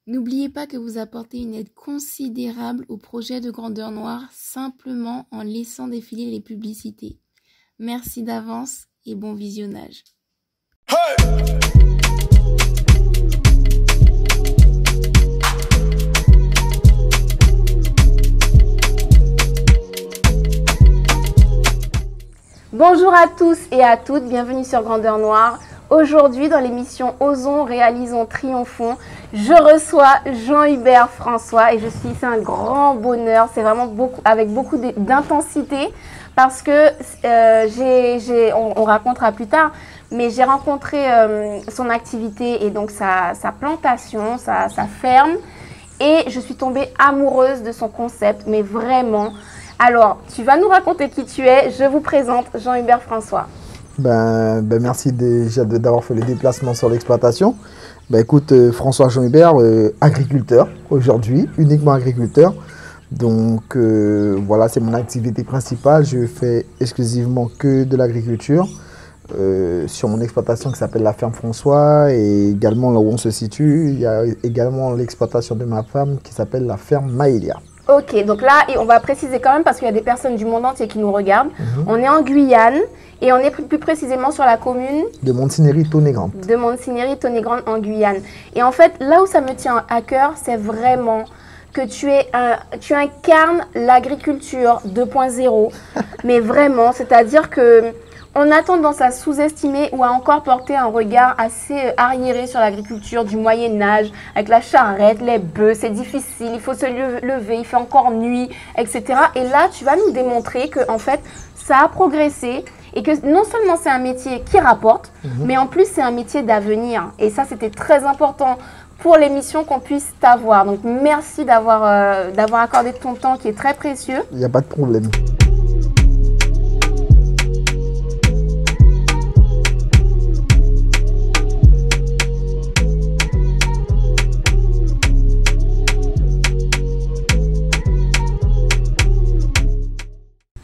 N'oubliez pas que vous apportez une aide considérable au projet de Grandeur Noire simplement en laissant défiler les publicités. Merci d'avance et bon visionnage. Hey! Bonjour à tous et à toutes, bienvenue sur Grandeur Noire. Aujourd'hui, dans l'émission Osons, réalisons, triomphons, je reçois Jean-Hubert François et je suis ici un grand bonheur. C'est vraiment avec beaucoup d'intensité parce que on racontera plus tard, mais j'ai rencontré son activité et donc sa plantation, sa ferme, et je suis tombée amoureuse de son concept, mais vraiment. Alors, tu vas nous raconter qui tu es. Je vous présente Jean-Hubert François. Merci déjà d'avoir fait le déplacement sur l'exploitation. Écoute, François Jean-Hubert, agriculteur aujourd'hui, uniquement agriculteur. Donc voilà, c'est mon activité principale. Je fais exclusivement que de l'agriculture sur mon exploitation qui s'appelle la ferme François, et également là où on se situe, il y a également l'exploitation de ma femme qui s'appelle la ferme Maëlia. Ok, donc là, et on va préciser quand même parce qu'il y a des personnes du monde entier qui nous regardent. On est en Guyane et on est plus précisément sur la commune de Montignéry-Tonnégrande. De Montignéry-Tonnégrande en Guyane. Et en fait, là où ça me tient à cœur, c'est vraiment que tu incarnes l'agriculture 2.0. Mais vraiment, c'est-à-dire que on a tendance à sous-estimer ou à encore porter un regard assez arriéré sur l'agriculture du Moyen-Âge, avec la charrette, les bœufs, c'est difficile, il faut se lever, il fait encore nuit, etc. Et là, tu vas nous démontrer que en fait, ça a progressé et que non seulement c'est un métier qui rapporte, mais en plus c'est un métier d'avenir. Et ça, c'était très important pour l'émission qu'on puisse t'avoir. Donc, merci d'avoir accordé ton temps qui est très précieux. Il n'y a pas de problème.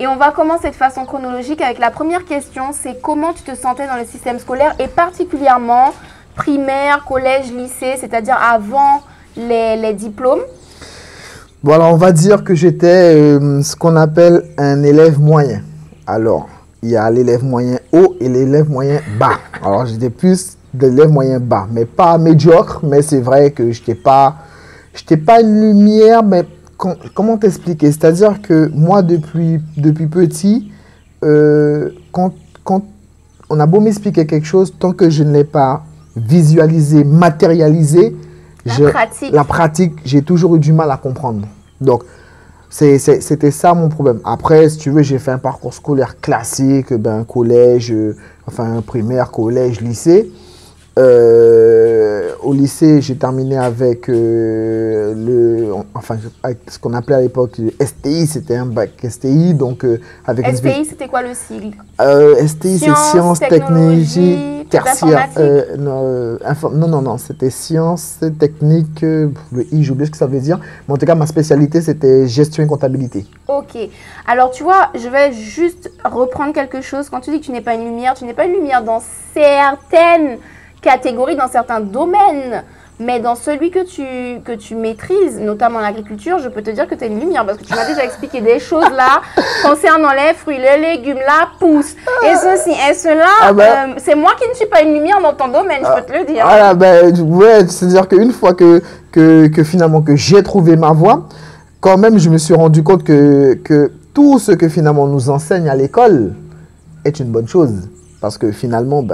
Et on va commencer de façon chronologique avec la première question, c'est comment tu te sentais dans le système scolaire et particulièrement primaire, collège, lycée, c'est-à-dire avant les diplômes? Bon, alors on va dire que j'étais ce qu'on appelle un élève moyen. Alors, il y a l'élève moyen haut et l'élève moyen bas. Alors, j'étais plus de l'élève moyen bas, mais pas médiocre, mais c'est vrai que j'étais pas une lumière, mais comment t'expliquer? C'est-à-dire que moi, depuis petit, quand on a beau m'expliquer quelque chose, tant que je ne l'ai pas visualisé, matérialisé, la pratique, j'ai toujours eu du mal à comprendre. Donc, c'était ça mon problème. Après, si tu veux, j'ai fait un parcours scolaire classique, collège, primaire, collège, lycée. Au lycée, j'ai terminé avec avec ce qu'on appelait à l'époque STI, c'était un bac STI. Donc, avec STI, c'était quoi le sigle? STI, c'est sciences, technologie, tertiaire. Non, c'était sciences, techniques, le I, j'ai oublié ce que ça veut dire. Mais en tout cas, ma spécialité, c'était gestion et comptabilité. Ok. Alors, tu vois, je vais juste reprendre quelque chose. Quand tu dis que tu n'es pas une lumière dans certaines catégories, dans certains domaines, mais dans celui que tu maîtrises, notamment l'agriculture, je peux te dire que tu es une lumière parce que tu m'as déjà expliqué des choses là concernant les fruits, les légumes, la pousse et ceci et cela. C'est moi qui ne suis pas une lumière dans ton domaine, je peux te le dire. Ouais, c'est-à-dire qu'une fois que finalement que j'ai trouvé ma voie, quand même je me suis rendu compte que tout ce que finalement on nous enseigne à l'école est une bonne chose, parce que finalement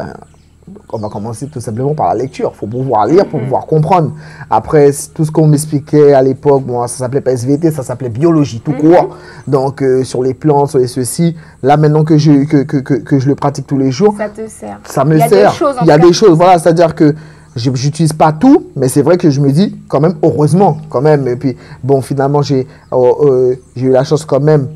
on va commencer tout simplement par la lecture. Il faut pouvoir lire, pour pouvoir comprendre. Après, tout ce qu'on m'expliquait à l'époque, ça s'appelait pas SVT, ça s'appelait biologie tout court. Donc, sur les plantes, sur les ceci, là, maintenant que je le pratique tous les jours, ça te sert. Ça me sert. Il y a des choses, voilà, c'est-à-dire que je n'utilise pas tout, mais c'est vrai que je me dis, quand même, heureusement, quand même. Et puis, bon, finalement, j'ai eu la chance quand même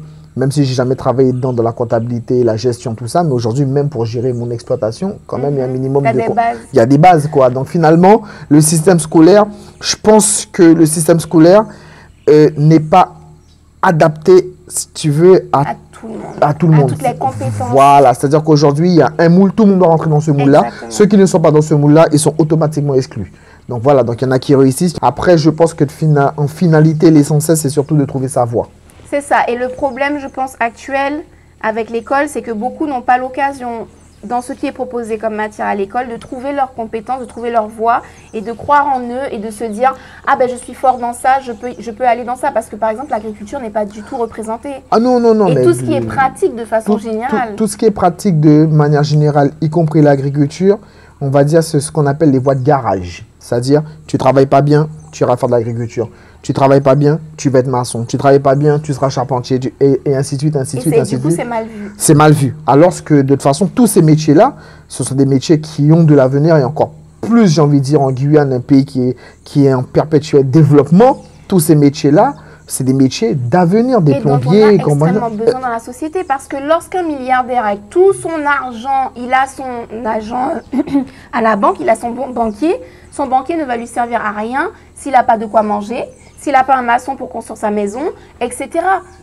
si j'ai jamais travaillé dedans, dans la comptabilité, la gestion, tout ça, mais aujourd'hui, même pour gérer mon exploitation, quand même, il y a un minimum de... Il y a des bases, quoi. Donc, finalement, le système scolaire, je pense que le système scolaire n'est pas adapté, si tu veux, à tout le monde. Toutes les compétences. Voilà, c'est-à-dire qu'aujourd'hui, il y a un moule, tout le monde doit rentrer dans ce moule-là. Ceux qui ne sont pas dans ce moule-là, ils sont automatiquement exclus. Donc voilà, donc il y en a qui réussissent. Après, je pense que en finalité, l'essentiel, c'est surtout de trouver sa voie. C'est ça. Et le problème, je pense, actuel avec l'école, c'est que beaucoup n'ont pas l'occasion, dans ce qui est proposé comme matière à l'école, de trouver leurs compétences, de trouver leur voie et de croire en eux et de se dire « Ah ben je suis fort dans ça, je peux aller dans ça ». Parce que par exemple, l'agriculture n'est pas du tout représentée. Ah non, non, non. Et mais tout ce qui est pratique de façon générale. Tout ce qui est pratique de manière générale, y compris l'agriculture, on va dire c'est ce qu'on appelle les voies de garage. C'est-à-dire, tu travailles pas bien, tu iras faire de l'agriculture. Tu travailles pas bien, tu vas être maçon. Tu travailles pas bien, tu seras charpentier. Et ainsi de suite, ainsi de suite, ainsi de suite. Du coup, c'est mal vu. C'est mal vu. Alors que, de toute façon, tous ces métiers-là, ce sont des métiers qui ont de l'avenir et encore plus, j'ai envie de dire, en Guyane, un pays qui est en perpétuel développement. Tous ces métiers-là, c'est des métiers d'avenir, des plombiers. Et dont on a extrêmement besoin dans la société parce que lorsqu'un milliardaire avec tout son argent, il a son agent à la banque, il a son banquier ne va lui servir à rien s'il n'a pas de quoi manger, s'il n'a pas un maçon pour construire sa maison, etc.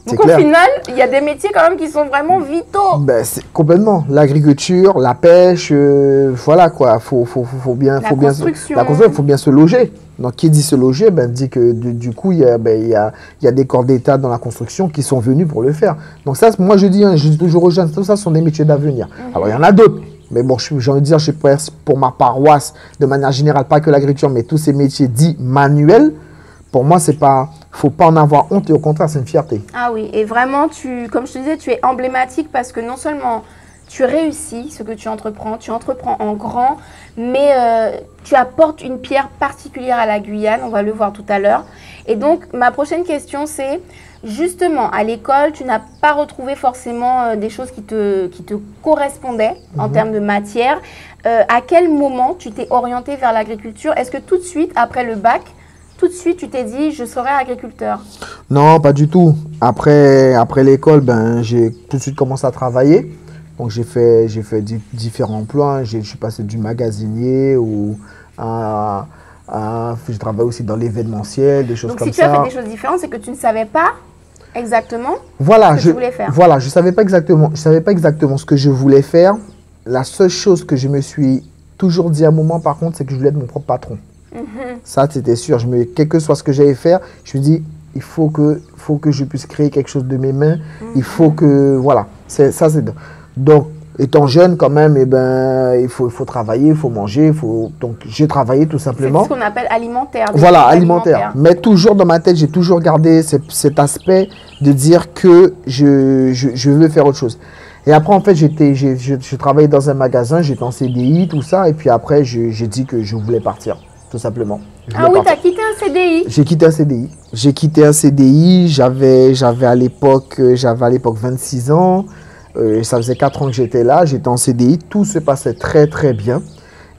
Donc au final, il y a des métiers quand même qui sont vraiment vitaux. Ben, complètement. L'agriculture, la pêche, voilà quoi. Faut bien se loger. Donc qui dit se loger, ben, dit que du coup, il y a des corps d'État dans la construction qui sont venus pour le faire. Donc ça, moi je dis toujours aux jeunes, tout ça sont des métiers d'avenir. Alors il y en a d'autres. Mais bon, j'ai envie de dire, pour ma paroisse, de manière générale, pas que l'agriculture, mais tous ces métiers dits manuels, pour moi, faut pas en avoir honte et au contraire, c'est une fierté. Ah oui, et vraiment, comme je te disais, tu es emblématique parce que non seulement tu réussis ce que tu entreprends en grand, mais tu apportes une pierre particulière à la Guyane, on va le voir tout à l'heure. Et donc, ma prochaine question, c'est justement, à l'école, tu n'as pas retrouvé forcément des choses qui te correspondaient en termes de matière. À quel moment tu t'es orienté vers l'agriculture? Est-ce que tout de suite, après le bac, tout de suite, tu t'es dit, je serai agriculteur? Non, pas du tout. Après l'école, ben, j'ai tout de suite commencé à travailler. Donc, j'ai fait différents emplois. Je suis passé du magasinier je travaille aussi dans l'événementiel, des choses comme ça. Donc, si tu as fait des choses différentes, c'est que tu ne savais pas exactement ce que tu voulais faire. Voilà, je ne savais pas exactement ce que je voulais faire. La seule chose que je me suis toujours dit à un moment, par contre, c'est que je voulais être mon propre patron. Ça, c'était sûr. Quel que soit ce que j'allais faire, je me dis, il faut que je puisse créer quelque chose de mes mains. Il faut que, voilà, donc, étant jeune quand même, il faut travailler, il faut manger. Donc, j'ai travaillé tout simplement. C'est ce qu'on appelle alimentaire. Voilà, alimentaire. Mais toujours dans ma tête, j'ai toujours gardé cet aspect de dire que je veux faire autre chose. Et après, en fait, je travaillais dans un magasin, j'étais en CDI, tout ça. Et puis après, j'ai dit que je voulais partir, tout simplement. Ah oui, tu as quitté un CDI? J'ai quitté un CDI. J'avais à l'époque 26 ans. Ça faisait 4 ans que j'étais là, j'étais en CDI, tout se passait très très bien.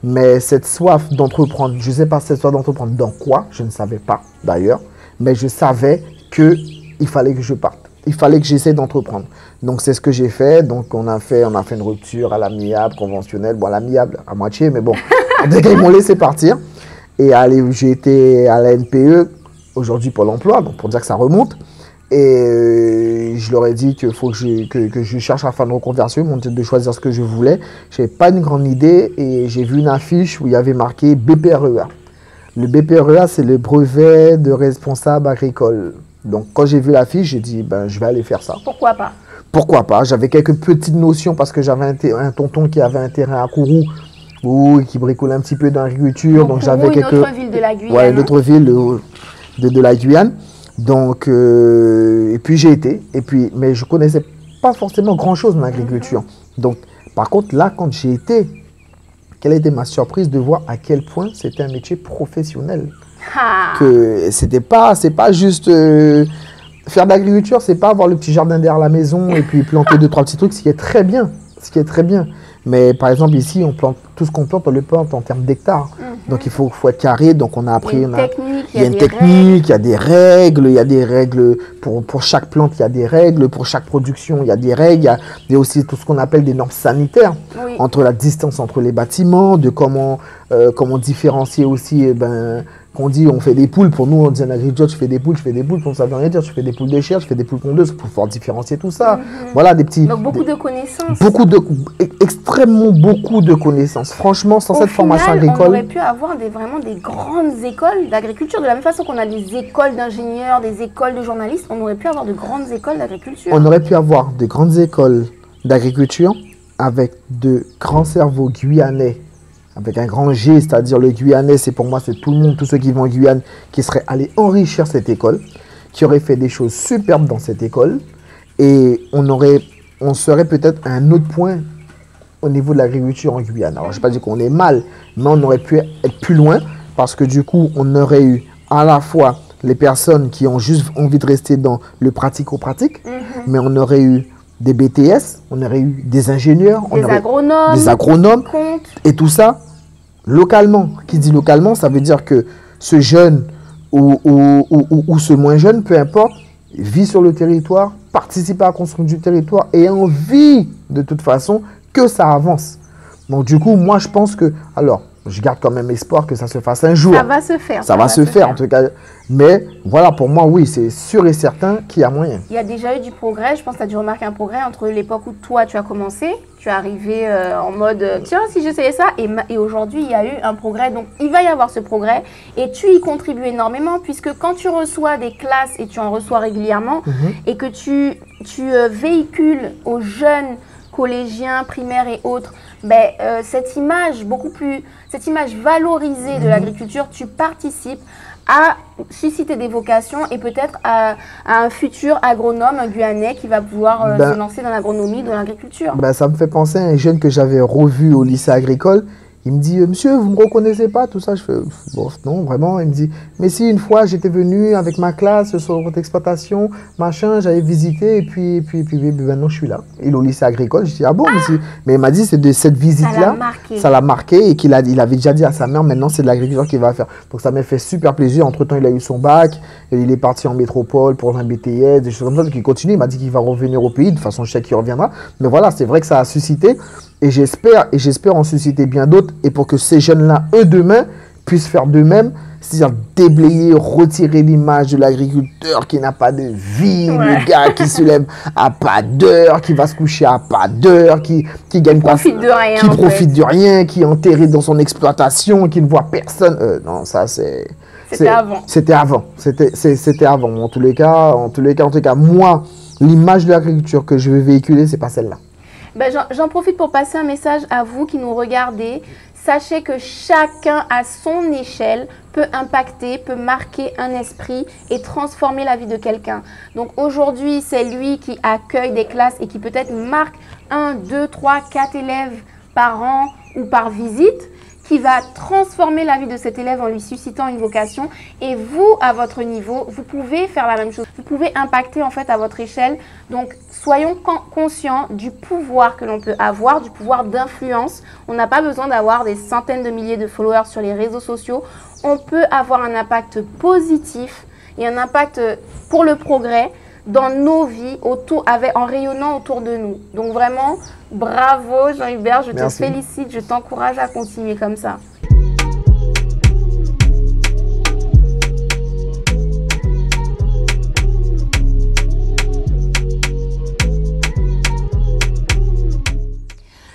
Mais cette soif d'entreprendre, je ne sais pas cette soif d'entreprendre dans quoi, je ne savais pas d'ailleurs. Mais je savais qu'il fallait que je parte, il fallait que j'essaie d'entreprendre. Donc c'est ce que j'ai fait, donc on a fait une rupture à l'amiable, conventionnelle. Bon, à l'amiable, à moitié, mais bon, en tout cas, ils m'ont laissé partir. Et j'ai été à la NPE, aujourd'hui Pôle emploi, donc pour dire que ça remonte. Et je leur ai dit qu'il faut que je cherche à faire une reconversion, ils m'ont dit de choisir ce que je voulais. Je n'avais pas une grande idée et j'ai vu une affiche où il y avait marqué BPREA. Le BPREA, c'est le brevet de responsable agricole. Donc quand j'ai vu l'affiche, j'ai dit je vais aller faire ça. Pourquoi pas? Pourquoi pas? J'avais quelques petites notions parce que j'avais un tonton qui avait un terrain à Kourou, qui bricolait un petit peu dans l'agriculture. Donc j'avais quelques... une autre ville de la Guyane. Ouais, une autre ville de la Guyane. Donc, et puis j'ai été, mais je ne connaissais pas forcément grand-chose dans l'agriculture. Donc, par contre, là, quand j'ai été, quelle a été ma surprise de voir à quel point c'était un métier professionnel. Que c'est pas juste faire de l'agriculture, c'est pas avoir le petit jardin derrière la maison et puis planter 2-3 petits trucs, ce qui est très bien. Mais par exemple, ici, on plante tout ce qu'on plante, on le plante en termes d'hectares. Donc, il faut être carré. Donc, on a appris. Il y a une technique, il y a des règles. Pour chaque plante, il y a des règles. Pour chaque production, il y a des règles. Il y a aussi tout ce qu'on appelle des normes sanitaires. Entre la distance entre les bâtiments, de comment différencier aussi qu'on dit on fait des poules, pour nous on dit en agriculture tu fais des poules, pour nous ça veut rien dire, tu fais des poules de chair, tu fais des poules pondeuses, pour pouvoir différencier tout ça. Voilà des petits... Donc beaucoup de connaissances. Extrêmement beaucoup de connaissances. Franchement, sans cette formation agricole... on aurait pu avoir vraiment des grandes écoles d'agriculture, de la même façon qu'on a des écoles d'ingénieurs, des écoles de journalistes, on aurait pu avoir de grandes écoles d'agriculture. On aurait pu avoir de grandes écoles d'agriculture avec de grands cerveaux guyanais, avec un grand G, c'est-à-dire le Guyanais, c'est pour moi, c'est tout le monde, tous ceux qui vont en Guyane, qui seraient allés enrichir cette école, qui auraient fait des choses superbes dans cette école, et on serait peut-être à un autre point au niveau de l'agriculture en Guyane. Alors, je ne vais pas dire qu'on est mal, mais on aurait pu être plus loin, parce que du coup, on aurait eu à la fois les personnes qui ont juste envie de rester dans le pratico-pratique, mais on aurait eu des BTS, on aurait eu des ingénieurs, des agronomes, et tout ça localement. Qui dit localement, ça veut dire que ce jeune ou ce moins jeune, peu importe, vit sur le territoire, participe à la construction du territoire et a envie de toute façon que ça avance. Donc du coup, moi je pense que, alors, je garde quand même espoir que ça se fasse un jour. Ça va se faire. Ça va se faire en tout cas. Mais voilà, pour moi, oui, c'est sûr et certain qu'il y a moyen. Il y a déjà eu du progrès. Je pense que tu as dû remarquer un progrès entre l'époque où toi, tu as commencé. Tu es arrivé en mode, tiens, si j'essayais ça. Et aujourd'hui, il y a eu un progrès. Donc, il va y avoir ce progrès. Et tu y contribues énormément puisque quand tu reçois des classes, et tu en reçois régulièrement, et que tu véhicules aux jeunes collégiens, primaires et autres, cette image valorisée de l'agriculture, tu participes à susciter des vocations et peut-être à un futur agronome, un Guyanais qui va pouvoir se lancer dans l'agronomie, dans l'agriculture. Ça me fait penser à un jeune que j'avais revu au lycée agricole. Il me dit, monsieur, vous ne me reconnaissez pas, tout ça. Je fais, bon, non, vraiment. Il me dit, mais si une fois, j'étais venu avec ma classe sur votre exploitation, machin, j'avais visité, et puis maintenant, je suis là. Il est au lycée agricole. Je dis, ah bon, mais il m'a dit, c'est de cette visite-là, ça l'a marqué, et il avait déjà dit à sa mère, maintenant, c'est de l'agriculture qu'il va faire. Donc, ça m'a fait super plaisir. Entre-temps, il a eu son bac, et il est parti en métropole pour un BTS, des choses comme ça. Donc, il continue. Il m'a dit qu'il va revenir au pays. De toute façon, je sais qu'il reviendra. Mais voilà, c'est vrai que ça a suscité. Et j'espère en susciter bien d'autres et pour que ces jeunes-là, eux, demain, puissent faire de même, c'est-à-dire déblayer, retirer l'image de l'agriculteur qui n'a pas de vie, le gars qui se lève à pas d'heure, qui va se coucher à pas d'heure, qui gagne pas, qui profite de rien, qui est enterré dans son exploitation, qui ne voit personne. Non, ça c'est... C'était avant. C'était avant. En tous les cas, moi, l'image de l'agriculture que je veux véhiculer, c'est pas celle-là. J'en profite pour passer un message à vous qui nous regardez. Sachez que chacun à son échelle peut impacter, peut marquer un esprit et transformer la vie de quelqu'un. Donc aujourd'hui, c'est lui qui accueille des classes et qui peut-être marque 1, 2, 3, 4 élèves par an ou par visite, qui va transformer la vie de cet élève en lui suscitant une vocation. Et vous, à votre niveau, vous pouvez faire la même chose. Vous pouvez impacter en fait à votre échelle. Donc, soyons conscients du pouvoir que l'on peut avoir, du pouvoir d'influence. On n'a pas besoin d'avoir des centaines de milliers de followers sur les réseaux sociaux. On peut avoir un impact positif et un impact pour le progrès dans nos vies, en rayonnant autour de nous. Donc vraiment, bravo Jean-Hubert, je te félicite, je t'encourage à continuer comme ça.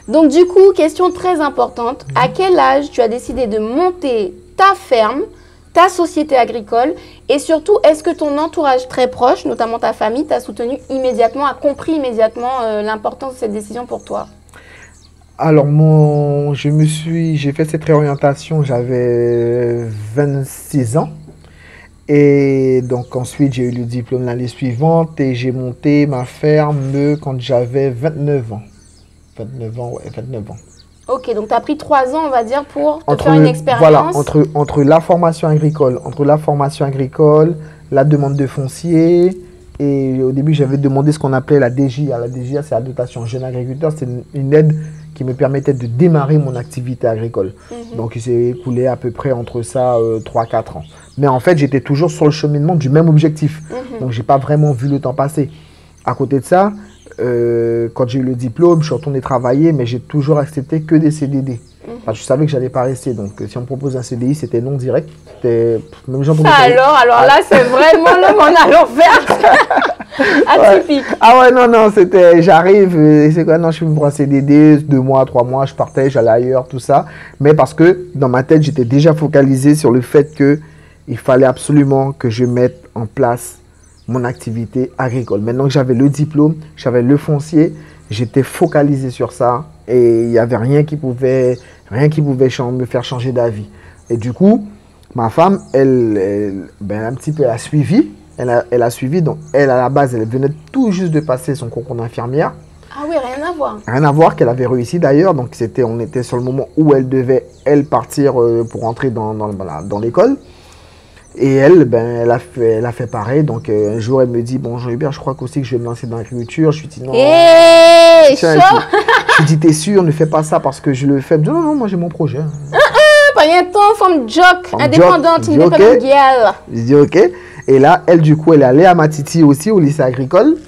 Donc du coup, question très importante, à quel âge tu as décidé de monter ta ferme, ta société agricole et surtout, est-ce que ton entourage très proche, notamment ta famille, t'a soutenu immédiatement, a compris immédiatement l'importance de cette décision pour toi? Alors, j'ai fait cette réorientation, j'avais 26 ans. Et donc ensuite, j'ai eu le diplôme l'année suivante et j'ai monté ma ferme quand j'avais 29 ans. 29 ans. Ok, donc tu as pris 3 ans, on va dire, pour te faire une expérience. Voilà, entre la formation agricole, la demande de foncier, et au début, j'avais demandé ce qu'on appelait la DJA. La DJA, c'est la dotation jeune agriculteur. C'est une aide qui me permettait de démarrer mon activité agricole. Donc, il s'est écoulé à peu près entre ça 3-4 ans. Mais en fait, j'étais toujours sur le cheminement du même objectif. Donc, je n'ai pas vraiment vu le temps passer. À côté de ça, quand j'ai eu le diplôme, je suis retourné travailler, mais j'ai toujours accepté que des CDD. Parce que je savais que j'allais pas rester. Donc, si on me propose un CDI, c'était non direct. Même gens alors là, c'est vraiment le monde à l'envers. Atypique. Ouais. Ah ouais, non, c'était, j'arrive, et c'est quoi, non, je suis venu pour un CDD, 2 mois, 3 mois, je partais, j'allais ailleurs, tout ça. Mais parce que dans ma tête, j'étais déjà focalisé sur le fait que il fallait absolument que je mette en place mon activité agricole. Maintenant que j'avais le diplôme, j'avais le foncier, j'étais focalisé sur ça et il n'y avait rien qui pouvait me faire changer d'avis. Et du coup, ma femme, elle un petit peu, elle a suivi. Elle a suivi, donc elle, à la base, elle venait tout juste de passer son concours d'infirmière. Ah oui, rien à voir. Rien à voir, qu'elle avait réussi d'ailleurs. Donc, on était sur le moment où elle devait, partir pour entrer dans l'école. Et elle, elle a fait pareil. Donc, un jour, elle me dit, bon, Jean-Hubert, je crois qu'aussi que je vais me lancer dans l'agriculture. Je lui dis, non. Je lui dis, t'es sûr, ne fais pas ça parce que je le fais. Elle me dit, non, moi, j'ai mon projet. Pas temps, femme joke, indépendante, indépendante. Je dis, ok. Et là, elle, du coup, elle est allée à Matiti aussi, au lycée agricole.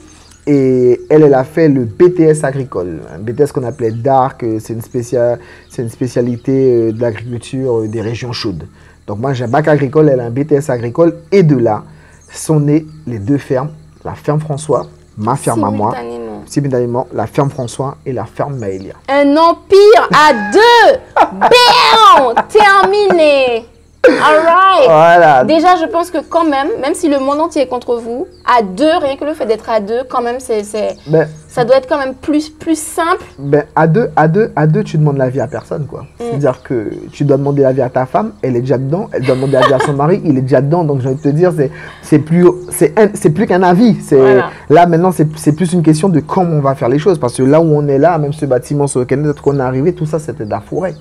Et elle a fait le BTS agricole. Un BTS qu'on appelait DARC, c'est une spécialité de l'agriculture des régions chaudes. Donc moi, j'ai un bac agricole, elle a un BTS agricole. Et de là, sont nées les deux fermes. La ferme François, ma ferme à moi. Simultanément, la ferme François et la ferme Maëlia. Un empire à deux. Bam! Terminé. Alright. Voilà. Déjà, je pense que quand même si le monde entier est contre vous, à deux, rien que le fait d'être à deux, quand même, ça doit être quand même plus simple. À deux, tu demandes l'avis à personne, quoi. C'est-à-dire que tu dois demander l'avis à ta femme, elle est déjà dedans. Elle doit demander l'avis à son mari, il est déjà dedans. Donc, j'ai envie de te dire, c'est plus qu'un avis. Voilà. Là, maintenant, c'est plus une question de comment on va faire les choses. Parce que là où on est là, même ce bâtiment sur lequel on est arrivé, tout ça, c'était de la forêt.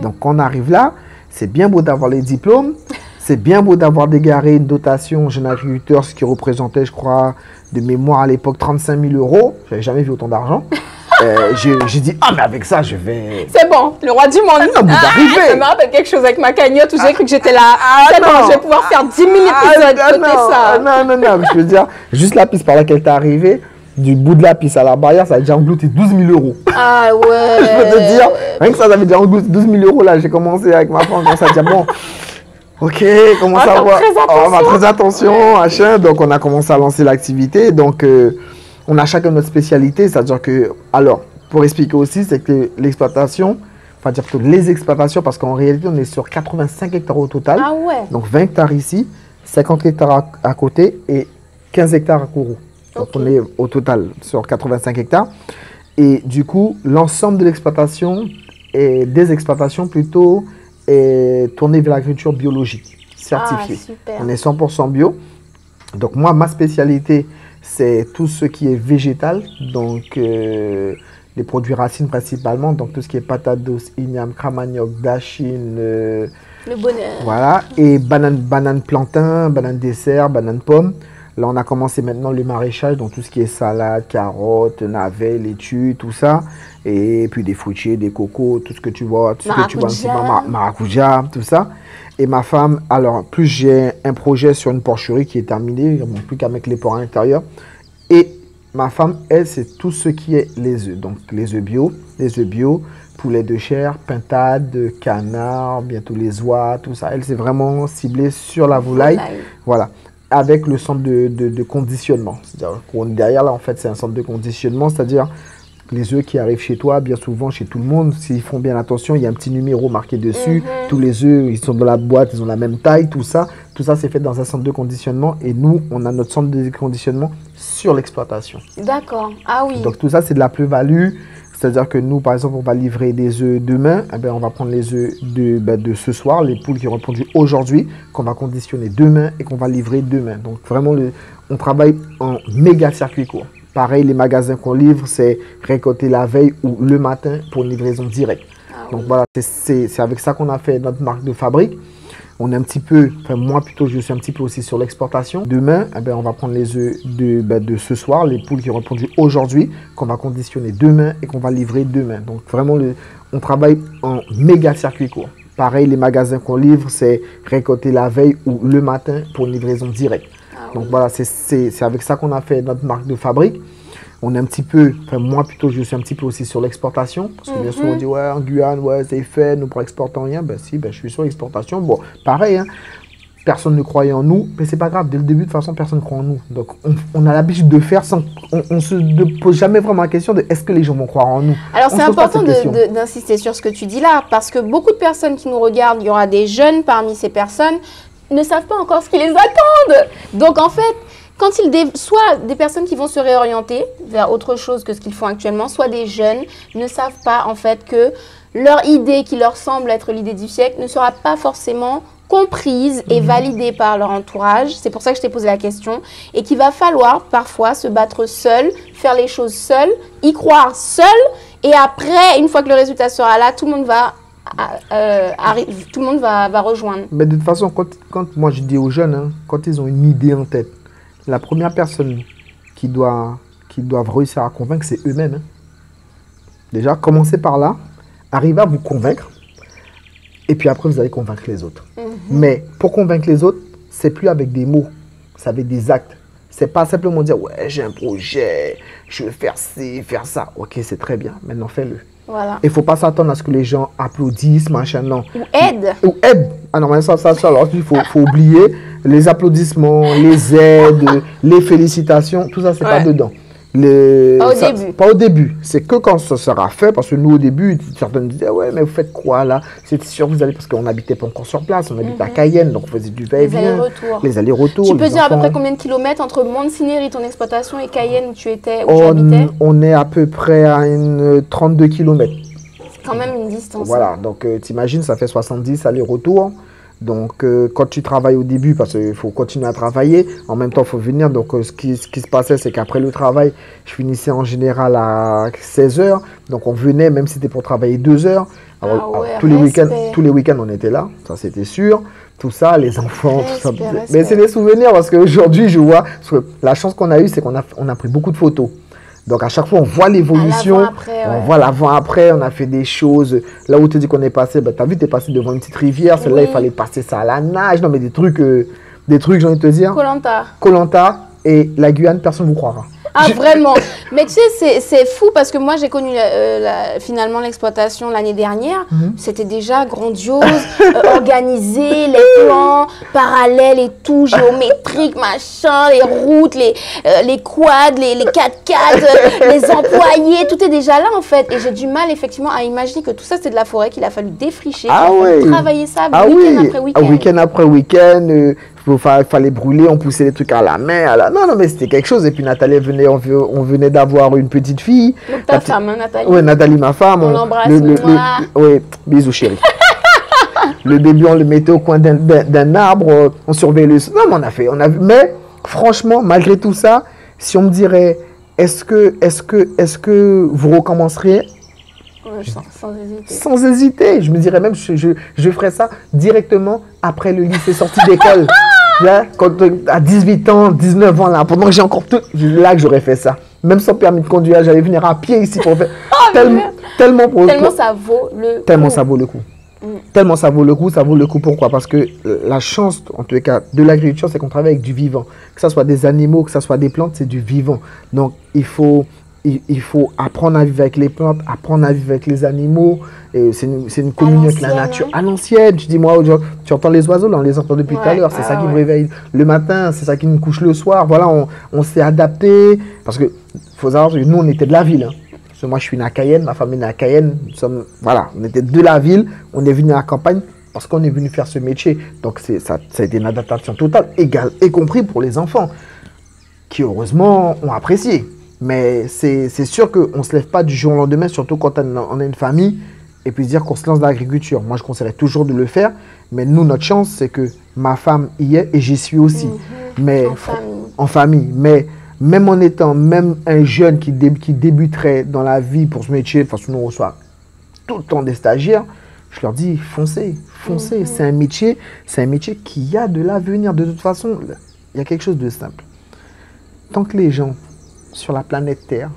Donc, quand on arrive là, c'est bien beau d'avoir les diplômes, c'est bien beau d'avoir dégaré une dotation jeune agriculteur, ce qui représentait, je crois, de mémoire à l'époque 35 000 €. Je n'avais jamais vu autant d'argent. J'ai dit, ah, mais avec ça, je vais... C'est bon, le roi du monde. Ça me rappelle quelque chose avec ma cagnotte où j'ai cru que j'étais là. C'est bon, je vais pouvoir faire 10 000 épisodes. Non, je veux dire, juste la piste par laquelle tu es arrivé, du bout de la piste à la barrière, ça a déjà englouti 12 000 €. Ah ouais. Je peux te dire, rien que ça avait déjà englouti 12 000 € là. J'ai commencé avec ma femme, on s'est dit, bon, ok, comment ça va? On va faire très attention, machin. Donc, on a commencé à lancer l'activité. Donc, on a chacun notre spécialité. C'est-à-dire que, alors, pour expliquer aussi, c'est que l'exploitation, enfin, dire plutôt les exploitations, parce qu'en réalité, on est sur 85 hectares au total. Ah ouais. Donc, 20 hectares ici, 50 hectares à côté et 15 hectares à Kourou. Donc, on est au total sur 85 hectares. Et du coup, l'ensemble de l'exploitation, et des exploitations plutôt, est tourné vers l'agriculture biologique, certifiée. On est 100% bio. Donc, moi, ma spécialité, c'est tout ce qui est végétal. Donc, les produits racines principalement. Donc, tout ce qui est patate douce, igname, cramanioc, dachine. Le bonheur. Voilà. Et banane plantain, banane dessert, banane pomme. Là, on a commencé maintenant le maraîchage, donc tout ce qui est salade, carottes, navets, laitue, tout ça. Et puis des fruitiers, des cocos, tout ce que tu vois. Tout ce que tu vois ici, maracuja, tout ça. Et ma femme, alors, plus j'ai un projet sur une porcherie qui est terminé, il n'y a plus qu'à mettre les porcs à l'intérieur. Et ma femme, elle, c'est tout ce qui est les œufs. Donc, les œufs bio, poulet de chair, pintade, canard, bientôt les oies, tout ça. Elle, c'est vraiment ciblé sur la volaille. Voilà. Avec le centre de conditionnement. C'est-à-dire qu'on est derrière, là, en fait, c'est un centre de conditionnement, c'est-à-dire les œufs qui arrivent chez toi, bien souvent chez tout le monde, s'ils font bien attention, il y a un petit numéro marqué dessus. Tous les œufs, ils sont dans la boîte, ils ont la même taille, tout ça. Tout ça, c'est fait dans un centre de conditionnement et nous, on a notre centre de conditionnement sur l'exploitation. D'accord. Ah oui. Donc, tout ça, c'est de la plus-value. C'est-à-dire que nous, par exemple, on va livrer des œufs demain. Eh bien, on va prendre les œufs de ce soir, les poules qui ont répondu aujourd'hui, qu'on va conditionner demain et qu'on va livrer demain. Donc, vraiment, on travaille en méga circuit court. Pareil, les magasins qu'on livre, c'est récolter la veille ou le matin pour une livraison directe. Donc, voilà, c'est avec ça qu'on a fait notre marque de fabrique. On est un petit peu, enfin moi plutôt, je suis un petit peu aussi sur l'exportation. Demain, eh bien, on va prendre les œufs de ce soir, les poules qui ont répondu aujourd'hui, qu'on va conditionner demain et qu'on va livrer demain. Donc vraiment, on travaille en méga circuit court. Pareil, les magasins qu'on livre, c'est récolter la veille ou le matin pour une livraison directe. Donc voilà, c'est avec ça qu'on a fait notre marque de fabrique. on est un petit peu, enfin moi plutôt, je suis un petit peu aussi sur l'exportation. Parce que bien sûr, on dit, ouais, en Guyane, ouais, c'est fait, nous pour exporter rien. Ben si, ben, je suis sur l'exportation. Bon, pareil, hein. Personne ne croyait en nous, mais c'est pas grave. Dès le début, de toute façon, personne ne croit en nous. Donc, on a l'habitude de faire sans... On se pose jamais vraiment la question de est-ce que les gens vont croire en nous. Alors, c'est important d'insister sur ce que tu dis là, parce que beaucoup de personnes qui nous regardent, il y aura des jeunes parmi ces personnes, ne savent pas encore ce qui les attendent. Donc, en fait, quand soit des personnes qui vont se réorienter vers autre chose que ce qu'ils font actuellement, soit des jeunes ne savent pas, en fait, que leur idée qui leur semble être l'idée du siècle ne sera pas forcément comprise et validée par leur entourage. C'est pour ça que je t'ai posé la question. Et qu'il va falloir parfois se battre seul, faire les choses seul, y croire seul. Et après, une fois que le résultat sera là, tout le monde va, va rejoindre. Mais de toute façon, quand moi je dis aux jeunes, hein, quand ils ont une idée en tête, la première personne qui doivent réussir à convaincre, c'est eux-mêmes. Hein. Déjà, commencez par là, arrivez à vous convaincre. Et puis après, vous allez convaincre les autres. Mais pour convaincre les autres, c'est plus avec des mots, c'est avec des actes. C'est pas simplement dire, ouais, j'ai un projet, je veux faire ci, faire ça. Ok, c'est très bien, maintenant fais-le. Voilà. Il ne faut pas s'attendre à ce que les gens applaudissent, machin, non. Ou aident. Ou aident. Ah non, mais ça, alors il faut oublier les applaudissements, les aides, les félicitations, tout ça, c'est pas dedans. Pas au début. C'est que quand ça sera fait, parce que nous, au début, certains disaient, ouais, mais vous faites quoi là? C'est sûr que vous allez, parce qu'on n'habitait pas encore sur place, on habite à Cayenne, donc on faisait du va-et-vient. Les allers-retours. Tu peux dire à peu près combien de kilomètres entre Montsinéry, ton exploitation, et Cayenne, où tu habitais? On est à peu près à 32 km. C'est quand même une distance. Voilà, donc t'imagines, ça fait 70 allers-retours. Donc, quand tu travailles au début, parce qu'il faut continuer à travailler, en même temps, il faut venir. Donc, ce qui se passait, c'est qu'après le travail, je finissais en général à 16 h. Donc, on venait, même si c'était pour travailler 2 heures. Alors, tous les week-ends, on était là, ça c'était sûr. Tout ça, les enfants, tout ça. Mais c'est des souvenirs, parce qu'aujourd'hui, je vois, parce que la chance qu'on a eue, c'est qu'on a pris beaucoup de photos. Donc, à chaque fois, on voit l'évolution, on voit l'avant-après, on a fait des choses. Là où tu dis qu'on est passé, bah, tu as vu, tu es passé devant une petite rivière. Celle-là, il fallait passer ça à la nage. Non, mais des trucs, j'ai envie de te dire. Koh-Lanta. Et la Guyane, personne ne vous croira. Ah, vraiment. Mais tu sais, c'est fou parce que moi, j'ai connu finalement l'exploitation l'année dernière. C'était déjà grandiose, organisé, les plans parallèles et tout, géométriques, machin, les routes, les quads, les 4x4, les employés, tout est déjà là en fait. Et j'ai du mal effectivement à imaginer que tout ça, c'est de la forêt qu'il a fallu défricher, travailler ça week-end après week-end. Week-end après week-end. Il fallait brûler, on poussait les trucs à la main. Non, mais c'était quelque chose. Et puis Nathalie venait, on venait d'avoir une petite fille. Donc ta femme, hein, Nathalie. Oui, Nathalie, ma femme. On l'embrasse. Oui, bisous chérie. Le bébé, on le mettait au coin d'un arbre, on surveillait le... Non, mais on a vu. Mais franchement, malgré tout ça, si on me dirait, est-ce que vous recommenceriez? Sans hésiter. Sans hésiter. Je me dirais même, je ferais ça directement après le lycée sortie d'école. Quand, à 18 ans, 19 ans, là, pendant que j'ai encore tout, là que j'aurais fait ça. Même sans permis de conduire, j'allais venir à pied ici pour faire. Tellement ça vaut le coup. Tellement ça vaut le coup. Tellement ça vaut le coup. Pourquoi? Parce que la chance, en tous les cas, de l'agriculture, c'est qu'on travaille avec du vivant. Que ce soit des animaux, que ce soit des plantes, c'est du vivant. Donc, il faut apprendre à vivre avec les plantes, apprendre à vivre avec les animaux. C'est une communion avec la nature à l'ancienne. Tu dis, moi, tu entends les oiseaux, là, on les entend depuis tout à l'heure. C'est ça qui me réveille le matin, c'est ça qui me couche le soir. Voilà, on s'est adapté. Parce que faut savoir que nous, on était de la ville. Hein. Parce que moi, je suis né à Cayenne, ma famille est née à Cayenne. On était de la ville, on est venu à la campagne parce qu'on est venu faire ce métier. Donc, ça a été une adaptation totale, y compris pour les enfants, qui heureusement ont apprécié. Mais c'est sûr qu'on ne se lève pas du jour au lendemain, surtout quand on a une famille, et puis dire qu'on se lance dans l'agriculture. Moi, je conseillerais toujours de le faire. Mais nous, notre chance, c'est que ma femme y est et j'y suis aussi. Mais en famille. Mais même en étant un jeune qui débuterait dans la vie pour ce métier, parce que nous, on reçoit tout le temps des stagiaires, je leur dis, foncez. C'est un métier qui a de l'avenir. De toute façon, il y a quelque chose de simple. Tant que les gens sur la planète Terre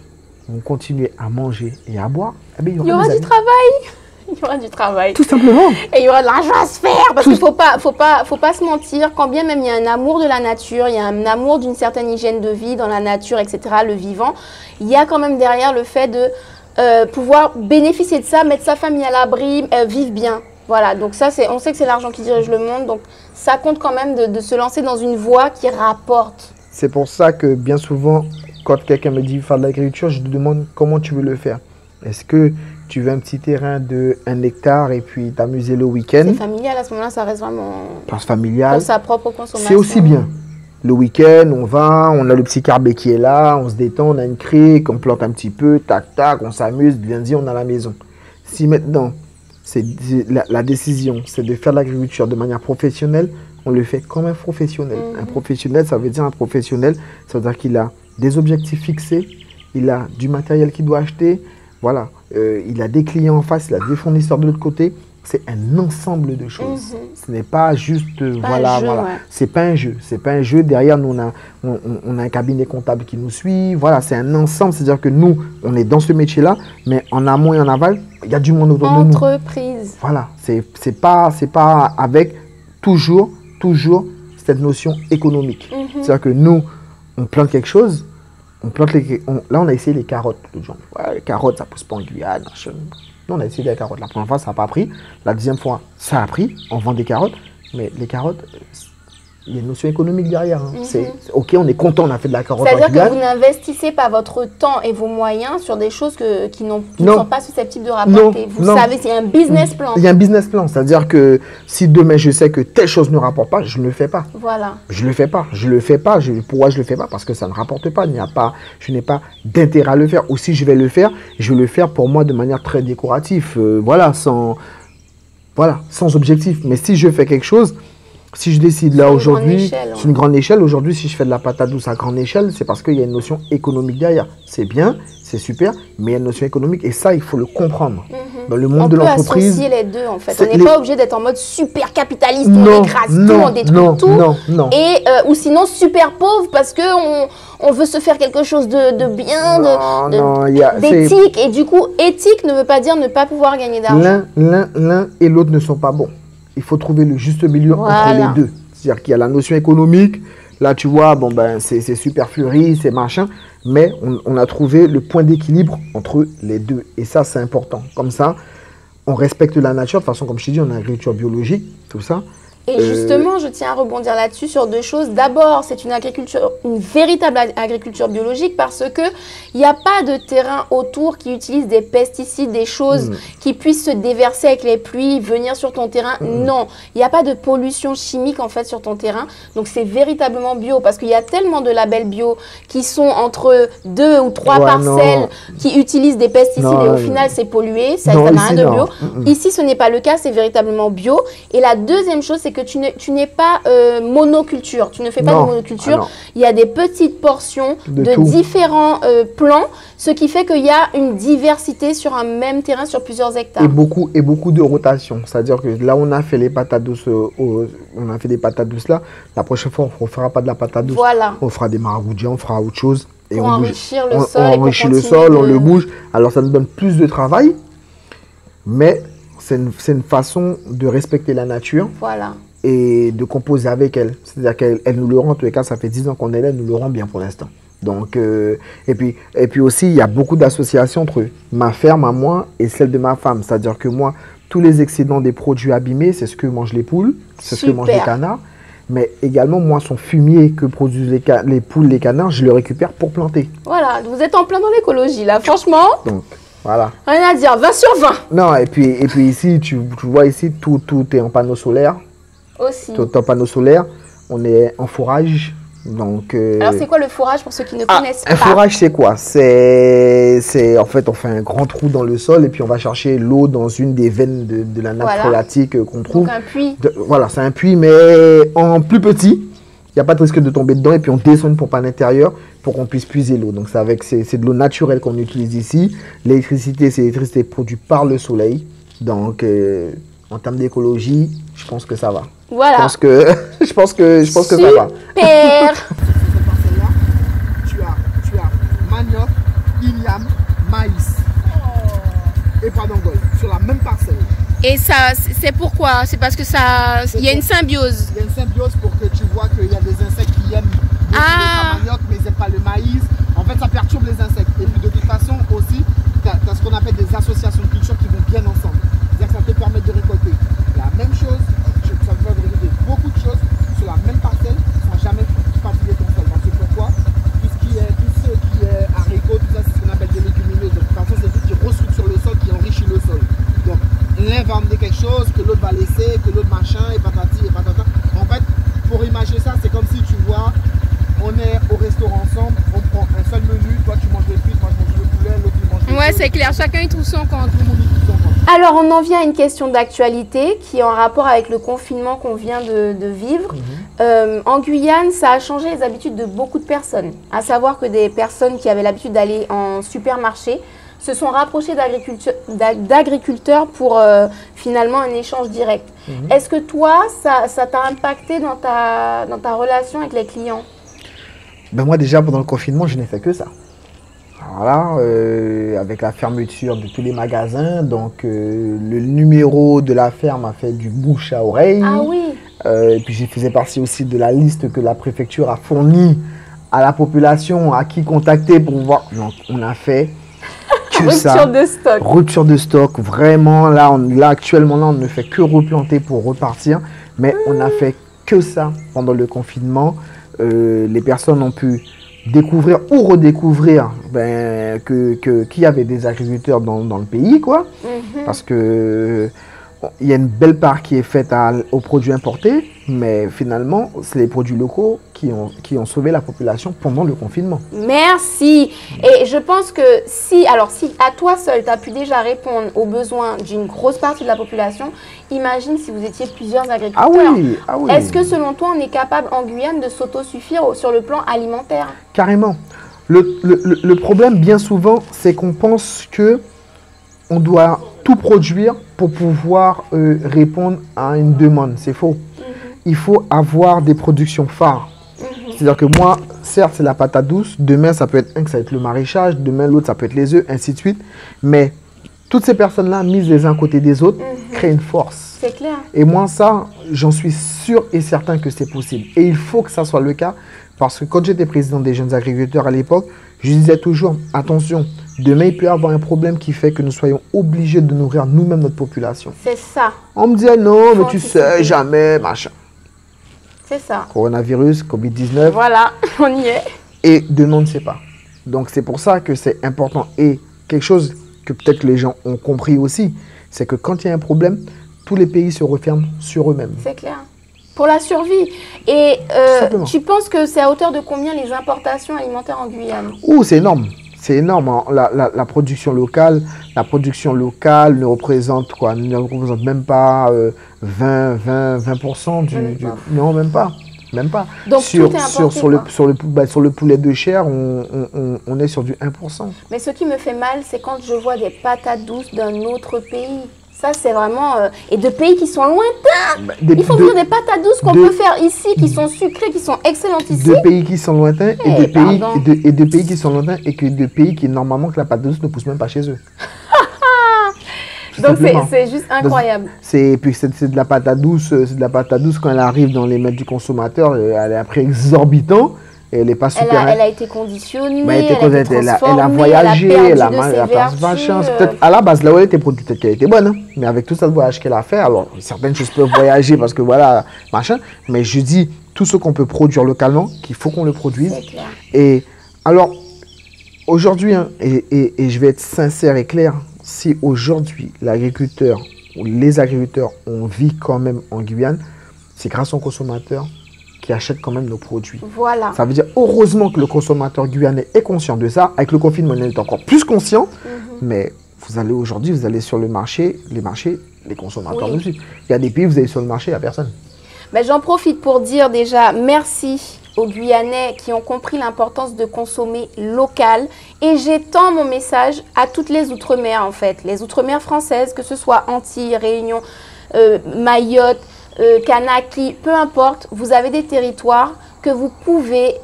vont continuer à manger et à boire, il y aura du travail. Il y aura du travail. Tout simplement. Et il y aura de l'argent à se faire. Parce qu'il faut pas se mentir. Quand bien même il y a un amour de la nature, il y a un amour d'une certaine hygiène de vie dans la nature, etc., le vivant, il y a quand même derrière le fait de pouvoir bénéficier de ça, mettre sa famille à l'abri, vivre bien. Voilà, donc ça, on sait que c'est l'argent qui dirige le monde. Donc ça compte quand même de se lancer dans une voie qui rapporte. C'est pour ça que bien souvent, quand quelqu'un me dit faire de l'agriculture, je lui demande comment tu veux le faire. Est-ce que tu veux un petit terrain de 1 hectare et puis t'amuser le week-end? C'est familial, à ce moment-là, ça reste vraiment familial. pour sa propre consommation. C'est aussi bien. Le week-end, on a le petit carbet qui est là, on se détend, on a une crique, on plante un petit peu, tac, tac, on s'amuse, lundi, on est à la maison. Si maintenant, la décision, c'est de faire de l'agriculture de manière professionnelle, on le fait comme un professionnel. Un professionnel, ça veut dire un professionnel, ça veut dire qu'il a des objectifs fixés, il a du matériel qu'il doit acheter, voilà, il a des clients en face, il a des fournisseurs de l'autre côté. C'est un ensemble de choses. Ce n'est pas juste, voilà. C'est pas un jeu. C'est pas un jeu. Derrière, nous, on a un cabinet comptable qui nous suit. Voilà, c'est un ensemble. C'est-à-dire que nous, on est dans ce métier-là, mais en amont et en aval, il y a du monde autour de nous. Entreprise. Voilà, c'est pas avec toujours cette notion économique. C'est-à-dire que nous, on plante quelque chose. Là, on a essayé les carottes. Ouais, les carottes, ça pousse pas en Guyane. Nous, on a essayé les carottes. La première fois, ça n'a pas pris. La deuxième fois, ça a pris. On vend des carottes. Mais les carottes, il y a une notion économique derrière. C'est OK, on est content, on a fait de la carotte. C'est-à-dire que vous n'investissez pas votre temps et vos moyens sur des choses qui ne sont pas susceptibles de rapporter. Vous savez, c'est un business plan. Il y a un business plan. C'est-à-dire que si demain, je sais que telle chose ne rapporte pas, je ne le fais pas. Voilà. Je ne le fais pas. Je le fais pas. Pourquoi je ne le fais pas? Parce que ça ne rapporte pas. Je n'ai pas d'intérêt à le faire. Ou si je vais le faire, je vais le faire pour moi de manière très décorative. Voilà, sans objectif. Mais si je fais quelque chose, si je décide là aujourd'hui, c'est une grande échelle. Aujourd'hui, si je fais de la patate douce à grande échelle, c'est parce qu'il y a une notion économique derrière. C'est bien, c'est super, mais il y a une notion économique et ça, il faut le comprendre. Dans le monde de l'entreprise, on peut associer les deux en fait. On n'est pas obligé d'être en mode super capitaliste, on écrase tout, on détruit tout. Non. Et ou sinon super pauvre parce que on veut se faire quelque chose de bien, d'éthique. Et du coup, éthique ne veut pas dire ne pas pouvoir gagner d'argent. L'un et l'autre ne sont pas bons. Il faut trouver le juste milieu entre les deux. C'est-à-dire qu'il y a la notion économique. Là, tu vois, bon, ben, c'est super fleuri, c'est machin. Mais on a trouvé le point d'équilibre entre les deux. Et ça, c'est important. Comme ça, on respecte la nature. De toute façon, comme je t'ai dit, on a agriculture biologique, tout ça. Et justement, je tiens à rebondir là-dessus sur deux choses. D'abord, c'est une véritable agriculture biologique parce que il n'y a pas de terrain autour qui utilise des pesticides, des choses qui puissent se déverser avec les pluies, venir sur ton terrain. Non, il n'y a pas de pollution chimique en fait sur ton terrain. Donc, c'est véritablement bio parce qu'il y a tellement de labels bio qui sont entre 2 ou 3 parcelles qui utilisent des pesticides et au final, c'est pollué. Ça n'a rien de bio. Ici, ce n'est pas le cas, c'est véritablement bio. Et la deuxième chose, c'est que tu n'es pas monoculture, tu ne fais pas de monoculture. Il y a des petites portions de différents plants, ce qui fait qu'il y a une diversité sur un même terrain sur plusieurs hectares. Et beaucoup de rotation. C'est-à-dire que là, on a fait les patates douces, on a fait des patates douces là. La prochaine fois, on ne fera pas de la patate douce. Voilà. On fera des maragoudjas, on fera autre chose. Et pour on enrichir le sol. On enrichit le sol, on le bouge. Alors, ça nous donne plus de travail, mais c'est une façon de respecter la nature. Voilà. Et de composer avec elle. C'est-à-dire qu'elle nous le rend, en tous les cas, ça fait 10 ans qu'on est là, elle nous le rend bien pour l'instant. Donc, et puis aussi, il y a beaucoup d'associations entre ma ferme à moi et celle de ma femme. C'est-à-dire que moi, tous les excédents des produits abîmés, c'est ce que mangent les poules, c'est ce que mangent les canards. Mais également, moi, son fumier que produisent les poules, les canards, je le récupère pour planter. Voilà, vous êtes en plein dans l'écologie, là, franchement. Donc, voilà. Rien à dire, 20 sur 20. Non, et puis ici, tu vois ici, tout est en panneau solaire. Aussi. Tout en panneau solaire, on est en fourrage. Donc, alors, c'est quoi le fourrage pour ceux qui ne connaissent pas? Un fourrage, c'est quoi? C'est en fait, on fait un grand trou dans le sol et puis on va chercher l'eau dans une des veines de la nappe phréatique qu'on trouve. Donc, un puits. Voilà, c'est un puits, mais en plus petit. Il n'y a pas de risque de tomber dedans et puis on descend une pompe à l'intérieur pour qu'on puisse puiser l'eau. Donc, c'est de l'eau naturelle qu'on utilise ici. L'électricité, c'est l'électricité produite par le soleil. Donc, en termes d'écologie, je pense que ça va. Voilà. Je pense que ça va. Super. Tu as manioc, iliam, maïs et pas d'angole. sur la même parcelle. Et ça, c'est pourquoi? C'est parce que ça, il y a une symbiose. Il y a une symbiose pour que tu vois qu'il y a des insectes qui aiment le manioc, mais ils n'aiment pas le maïs. En fait, ça perturbe les insectes. Et puis de toute façon aussi, tu as ce qu'on appelle des associations de culture qui vont bien ensemble. C'est-à-dire que ça te permet de récolter la même chose, ça te permet de récolter beaucoup de choses sur la même parcelle sans jamais fatiguer ton sol. Parce que pourquoi? Tout ce qui est haricots, tout ça, c'est ce qu'on appelle des légumineuses. De toute façon, c'est tout qui restructure le sol, qui enrichit le sol. Donc, l'un va emmener quelque chose que l'autre va laisser, que l'autre machin, et patati, et patata. En fait, pour imaginer ça, c'est comme si tu vois, on est au restaurant ensemble, on prend un seul menu, toi tu manges les frites, moi je mange le poulet, l'autre il mange le Ouais, c'est clair, chacun y trouve son compte. Tout le monde y trouve son compte. Alors, on en vient à une question d'actualité qui est en rapport avec le confinement qu'on vient de vivre. En Guyane, ça a changé les habitudes de beaucoup de personnes. À savoir que des personnes qui avaient l'habitude d'aller en supermarché se sont rapprochés d'agriculteurs pour finalement un échange direct. Est-ce que toi, ça t'a impacté dans ta relation avec les clients? Ben moi déjà pendant le confinement, je n'ai fait que ça. Alors là, avec la fermeture de tous les magasins, donc le numéro de la ferme a fait du bouche à oreille. Ah oui. Et puis je faisais partie aussi de la liste que la préfecture a fournie à la population, à qui contacter pour voir. Donc on a fait que ça. Rupture de stock. Rupture de stock, vraiment. Là, actuellement, là, on ne fait que replanter pour repartir. Mais on a fait que ça pendant le confinement. Les personnes ont pu découvrir ou redécouvrir qu'il y avait des agriculteurs dans le pays, quoi. Parce que il y a une belle part qui est faite aux produits importés, mais finalement, c'est les produits locaux qui ont sauvé la population pendant le confinement. Merci. Et je pense que si à toi seul, tu as pu déjà répondre aux besoins d'une grosse partie de la population, imagine si vous étiez plusieurs agriculteurs. Ah oui. Est-ce que selon toi, on est capable en Guyane de s'autosuffire sur le plan alimentaire? Carrément. Le problème, bien souvent, c'est qu'on pense que on doit tout produire pour pouvoir répondre à une demande. C'est faux. Il faut avoir des productions phares. C'est-à-dire que moi, certes, c'est la patate douce. Demain, ça peut être ça va être le maraîchage. Demain, l'autre, ça peut être les œufs, ainsi de suite. Mais toutes ces personnes-là, mises les uns à côté des autres, créent une force. C'est clair. Et moi, ça, j'en suis sûr et certain que c'est possible. Et il faut que ça soit le cas. Parce que quand j'étais président des jeunes agriculteurs à l'époque, je disais toujours, attention, demain, il peut y avoir un problème qui fait que nous soyons obligés de nourrir nous-mêmes notre population. C'est ça. On me disait, non, mais tu sais, jamais, machin. C'est ça. Coronavirus, Covid-19. Voilà, on y est. Et demain, on ne sait pas. Donc, c'est pour ça que c'est important. Et quelque chose que peut-être les gens ont compris aussi, c'est que quand il y a un problème, tous les pays se referment sur eux-mêmes. C'est clair. Pour la survie. Et tu penses que c'est à hauteur de combien les importations alimentaires en Guyane? C'est énorme. C'est énorme. Hein. La production locale ne représente quoi? Ne représente même pas 20% du... Non, même pas. Même pas. Donc tout est importé, sur le poulet de chair, on est sur du 1%. Mais ce qui me fait mal, c'est quand je vois des patates douces d'un autre pays. Ça, c'est vraiment... et de pays qui sont lointains. Il faut dire des patates douces qu'on peut faire ici, qui sont sucrées, qui sont excellentes ici. De pays qui sont lointains et de pays qui sont lointains et que de pays qui, normalement, que la patate douce ne pousse même pas chez eux. Donc, c'est juste incroyable. Puis c'est de la patate douce. C'est de la patate douce quand elle arrive dans les mains du consommateur. Elle est à prix exorbitant. Et elle n'est pas super. Elle a été conditionnée, elle a voyagé, elle a machin. Peut-être à la base, là où elle était produite, peut-être qu'elle était bonne. Hein. Mais avec tout ça, le voyage qu'elle a fait, alors certaines choses peuvent voyager parce que voilà, machin. Mais je dis, tout ce qu'on peut produire localement, qu'il faut qu'on le produise. C'est clair. Et alors, aujourd'hui, hein, et je vais être sincère et clair, si aujourd'hui, l'agriculteur ou les agriculteurs, on vit quand même en Guyane, c'est grâce aux consommateurs qui achètent quand même nos produits. Voilà. Ça veut dire, heureusement que le consommateur guyanais est conscient de ça. Avec le confinement, on est encore plus conscient. Mais vous allez sur le marché, les consommateurs nous suivent. Il y a des pays, vous allez sur le marché, il n'y a personne. Mais j'en profite pour dire déjà merci aux Guyanais qui ont compris l'importance de consommer local. Et j'étends mon message à toutes les outre-mer, en fait. Les outre-mer françaises, que ce soit Antilles, Réunion, Mayotte, Kanaki, peu importe, vous avez des territoires que vous pouvez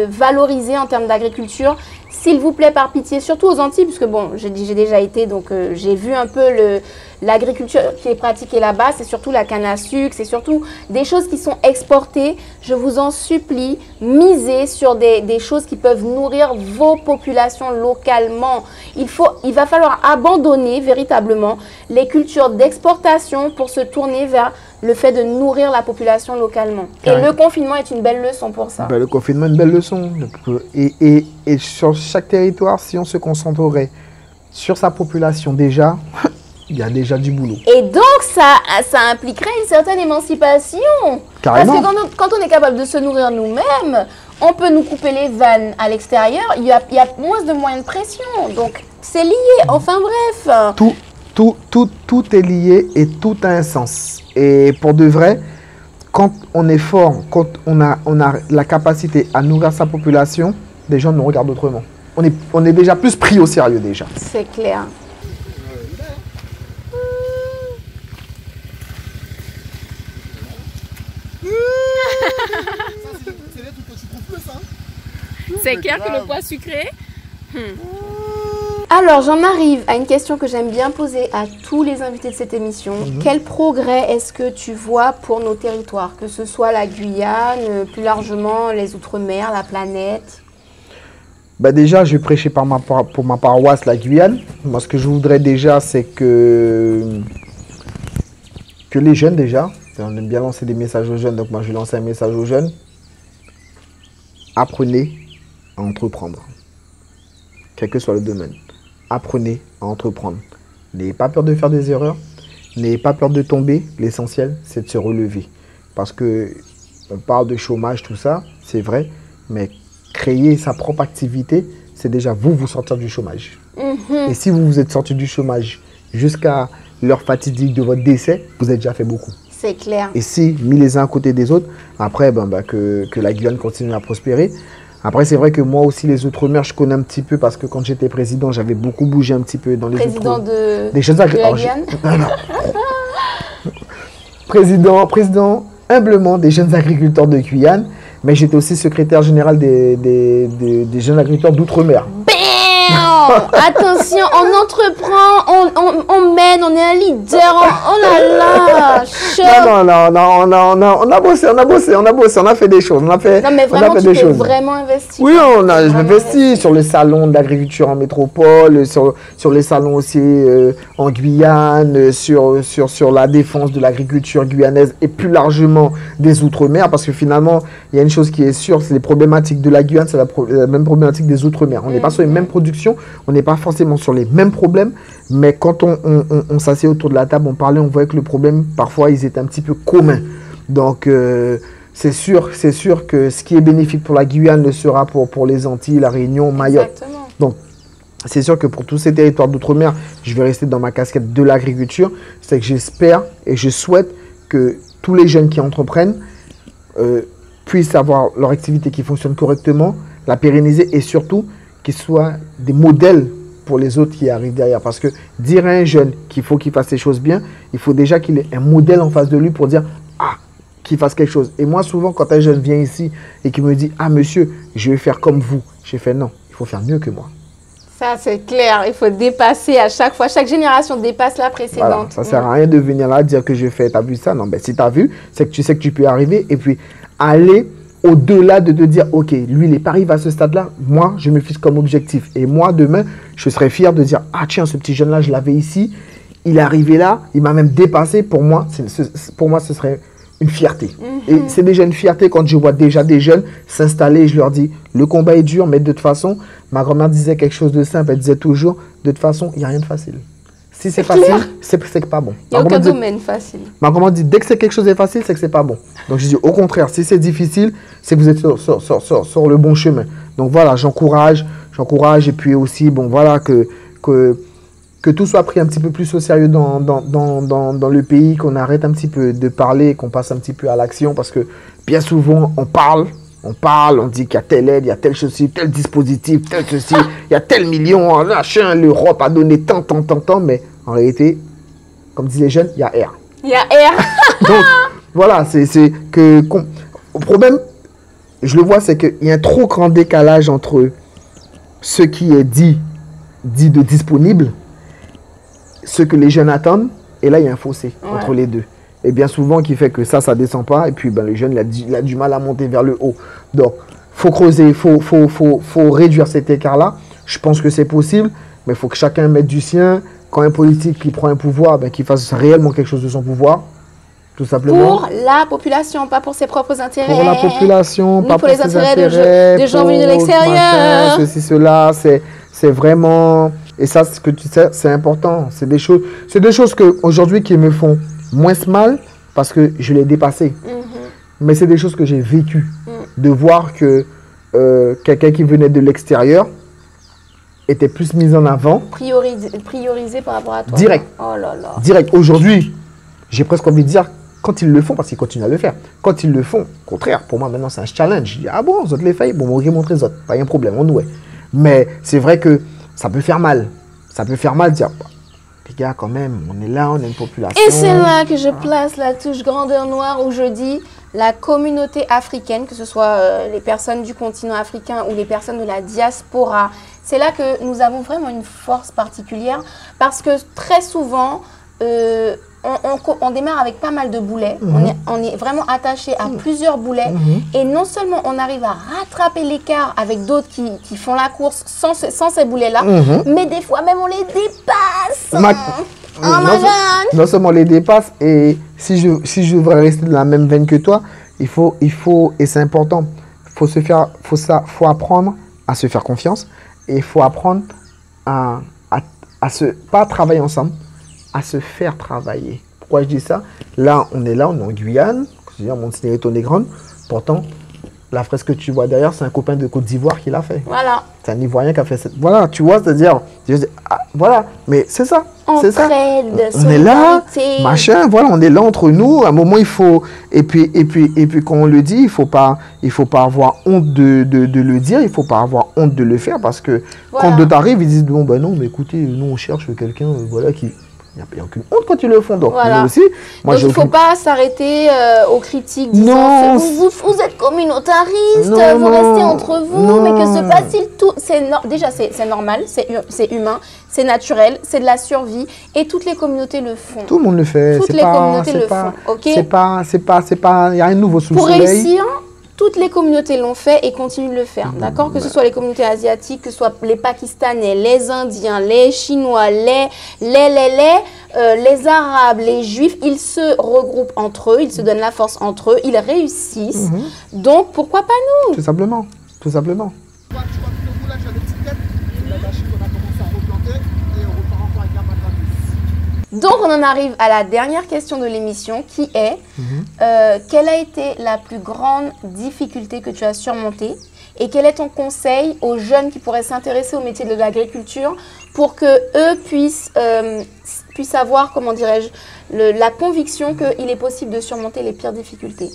valoriser en termes d'agriculture. S'il vous plaît, par pitié, surtout aux Antilles, puisque bon, j'ai déjà été, donc j'ai vu un peu l'agriculture qui est pratiquée là-bas. C'est surtout la canne à sucre, c'est surtout des choses qui sont exportées. Je vous en supplie, misez sur des choses qui peuvent nourrir vos populations localement. Il va falloir abandonner véritablement les cultures d'exportation pour se tourner vers le fait de nourrir la population localement. Et le confinement est une belle leçon pour ça. Ben, le confinement est une belle leçon. Et sur chaque territoire, si on se concentrerait sur sa population déjà, il y a déjà du boulot. Et donc, ça impliquerait une certaine émancipation. Carrément. Parce que quand on est capable de se nourrir nous-mêmes, on peut nous couper les vannes à l'extérieur. Il y a moins de moyens de pression. Donc, c'est lié. Enfin bref. Tout est lié et tout a un sens. Et pour de vrai, quand on est fort, quand on a la capacité à nourrir sa population, les gens nous regardent autrement. On est déjà plus pris au sérieux déjà. C'est clair. C'est clair que le pois sucré. Alors, j'en arrive à une question que j'aime bien poser à tous les invités de cette émission. Quel progrès est-ce que tu vois pour nos territoires, que ce soit la Guyane, plus largement les Outre-mer, la planète? Bah déjà, je vais prêcher pour ma paroisse, la Guyane. Moi, ce que je voudrais déjà, c'est que les jeunes déjà, on aime bien lancer des messages aux jeunes, donc moi je vais lancer un message aux jeunes. Apprenez à entreprendre, quel que soit le domaine. Apprenez à entreprendre. N'ayez pas peur de faire des erreurs, n'ayez pas peur de tomber. L'essentiel, c'est de se relever. Parce que on parle de chômage, tout ça, c'est vrai, mais créer sa propre activité, c'est déjà vous sortir du chômage. Et si vous vous êtes sorti du chômage jusqu'à l'heure fatidique de votre décès, vous avez déjà fait beaucoup. C'est clair. Et si, mis les uns à côté des autres, après, que la Guyane continue à prospérer. Après, c'est vrai que moi aussi, les Outre-mer, je connais un petit peu parce que quand j'étais président, j'avais beaucoup bougé un petit peu dans les Président des jeunes de la Guyane. Président humblement des jeunes agriculteurs de Guyane, mais j'étais aussi secrétaire général des jeunes agriculteurs d'Outre-mer. Attention, on entreprend, on mène, on est un leader, oh là là, Non, on a bossé, on a fait des choses, Non mais vraiment, tu t'es vraiment investi. Oui, j'ai investi sur le salon d'agriculture en métropole, sur les salons aussi en Guyane, sur la défense de l'agriculture guyanaise et plus largement des Outre-mer, parce que finalement, il y a une chose qui est sûre, c'est les problématiques de la Guyane, c'est la même problématique des Outre-mer. On n'est pas sur les mêmes productions, on n'est pas forcément sur les mêmes problèmes, mais quand on s'assied autour de la table, on parlait, on voyait que le problème, parfois, ils étaient un petit peu communs. Donc, c'est sûr que ce qui est bénéfique pour la Guyane le sera pour les Antilles, la Réunion, Mayotte. Exactement. Donc, c'est sûr que pour tous ces territoires d'outre-mer, je vais rester dans ma casquette de l'agriculture. C'est que j'espère et je souhaite que tous les jeunes qui entreprennent puissent avoir leur activité qui fonctionne correctement, la pérenniser et surtout qu'ils soient des modèles pour les autres qui arrivent derrière. Parce que dire à un jeune qu'il faut qu'il fasse les choses bien, il faut déjà qu'il ait un modèle en face de lui pour dire « Ah !» qu'il fasse quelque chose. Et moi, souvent, quand un jeune vient ici et qui me dit « Ah, monsieur, je vais faire comme vous », j'ai fait « Non, il faut faire mieux que moi ». Ça, c'est clair. Il faut dépasser à chaque fois. Chaque génération dépasse la précédente. Voilà, ça ne sert à rien de venir là dire que j'ai fait, t'as vu ça. Non, ben, si tu as vu, c'est que tu sais que tu peux y arriver. Et puis, aller au-delà de te dire, OK, lui, il n'est pas arrivé à ce stade-là. Moi, je me fixe comme objectif. Et moi, demain, je serais fier de dire, ah tiens, ce petit jeune-là, je l'avais ici. Il est arrivé là. Il m'a même dépassé. Pour moi, ce serait une fierté. Et c'est déjà une fierté quand je vois déjà des jeunes s'installer. Je leur dis, le combat est dur, mais de toute façon, ma grand-mère disait quelque chose de simple. Elle disait toujours, de toute façon, il n'y a rien de facile. Si c'est facile, c'est que c'est pas bon. Il n'y a aucun domaine facile. Ma grand-mère dit, dès que c'est quelque chose de facile, c'est que c'est pas bon. Donc je dis, au contraire, si c'est difficile, c'est que vous êtes sur le bon chemin. Donc voilà, j'encourage. Et puis aussi, bon voilà, que tout soit pris un petit peu plus au sérieux dans le pays, qu'on arrête un petit peu de parler, qu'on passe un petit peu à l'action. Parce que bien souvent, on parle, on dit qu'il y a telle aide, il y a telle chose, tel dispositif, tel ceci, il y a tel million, machin, l'Europe a donné tant, mais en réalité, comme disent les jeunes, il y a R. Il y a R. Donc, voilà, c'est que... Le problème, je le vois, c'est qu'il y a un trop grand décalage entre ce qui est dit de disponible, ce que les jeunes attendent, et là, il y a un fossé entre les deux. Et bien souvent, qui fait que ça descend pas, et puis le jeune, il a du mal à monter vers le haut. Donc, faut creuser, faut réduire cet écart-là. Je pense que c'est possible, mais il faut que chacun mette du sien. Quand un politique qui prend un pouvoir, qu'il fasse réellement quelque chose de son pouvoir, tout simplement. Pour la population, pas pour ses propres intérêts. Pour la population, pas pour les intérêts des gens venus de l'extérieur. Ceci, cela, c'est vraiment... Et ça, ce que tu sais, c'est important. C'est des choses qu'aujourd'hui qui me font moins mal parce que je l'ai dépassé. Mais c'est des choses que j'ai vécues. De voir que quelqu'un qui venait de l'extérieur était plus mis en avant. Priorisé par rapport à toi. Direct. Oh là là. Direct. Aujourd'hui, j'ai presque envie de dire, quand ils le font, parce qu'ils continuent à le faire, quand ils le font, au contraire, pour moi maintenant c'est un challenge. Je dis, ah bon, vous les fait, bon, on va montrer les autres, pas un problème, on nous est. Mais c'est vrai que ça peut faire mal. Ça peut faire mal de dire, les gars, quand même, on est là, on a une population. Et c'est là que je place la touche grandeur noire où je dis la communauté africaine, que ce soit les personnes du continent africain ou les personnes de la diaspora. C'est là que nous avons vraiment une force particulière parce que très souvent, on démarre avec pas mal de boulets. On est vraiment attaché à plusieurs boulets. Et non seulement on arrive à rattraper l'écart avec d'autres qui font la course sans ces boulets-là, mais des fois même on les dépasse. Non seulement on les dépasse, et si je veux rester dans la même veine que toi, il faut et c'est important, faut apprendre à se faire confiance, et il faut apprendre à pas travailler ensemble, à se faire travailler. Pourquoi je dis ça? Là, on est en Guyane, c'est-à-dire Monténégro-Grande. Pourtant, la fresque que tu vois derrière, c'est un copain de Côte d'Ivoire qui l'a fait. Voilà. C'est un Ivoirien qui a fait ça. Voilà, tu vois, c'est-à-dire, voilà, mais c'est ça. C'est ça. On est là, machin, voilà, on est là entre nous. À un moment, il faut, et puis quand on le dit, il faut pas avoir honte de le dire, il faut pas avoir honte de le faire, parce que quand d'autres arrivent, ils disent, bon, ben non, mais écoutez, nous, on cherche quelqu'un, voilà, qui... Il n'y a aucune honte quand tu le font. Donc, voilà. aussi, moi, donc il ne faut pas s'arrêter aux critiques disant vous êtes communautariste, vous restez entre vous, mais que se passe-t-il tout? Déjà, c'est normal, c'est humain, c'est naturel, c'est de la survie, et toutes les communautés le font. Tout le monde le fait. Toutes les communautés le font. Okay? C'est pas, il y a un nouveau sous le soleil. Pour réussir, toutes les communautés l'ont fait et continuent de le faire, d'accord? Que ce soit les communautés asiatiques, que ce soit les Pakistanais, les Indiens, les Chinois, les Arabes, les Juifs, ils se regroupent entre eux, ils se donnent la force entre eux, ils réussissent. Donc, pourquoi pas nous? Tout simplement, tout simplement. Donc, on en arrive à la dernière question de l'émission qui est quelle a été la plus grande difficulté que tu as surmontée et quel est ton conseil aux jeunes qui pourraient s'intéresser au métier de l'agriculture pour qu'eux puissent avoir, comment dirais-je, la conviction qu'il est possible de surmonter les pires difficultés?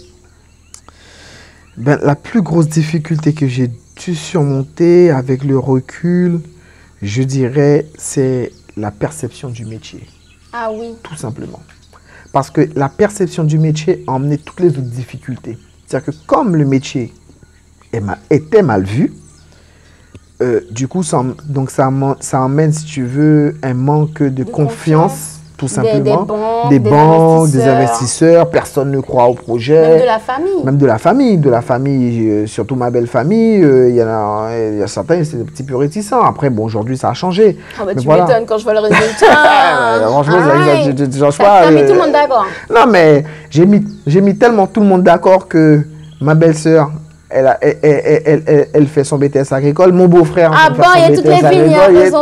La plus grosse difficulté que j'ai dû surmonter avec le recul, je dirais, c'est la perception du métier. Ah oui. Tout simplement. Parce que la perception du métier a emmené toutes les autres difficultés. C'est-à-dire que comme le métier était mal vu, du coup, ça emmène, si tu veux, un manque de confiance, tout simplement. Des banques, des investisseurs, personne ne croit au projet. Même de la famille. Même de la famille, surtout ma belle famille, il y a certains, c'est un petit peu réticents. Après, bon, aujourd'hui, ça a changé. Ah bah tu m'étonnes quand je vois le résultat. Franchement, ça a mis tout le monde d'accord. Non, mais j'ai mis tellement tout le monde d'accord que ma belle-sœur, elle fait son BTS agricole. Mon beau-frère. Ah bon, il y a toutes les filles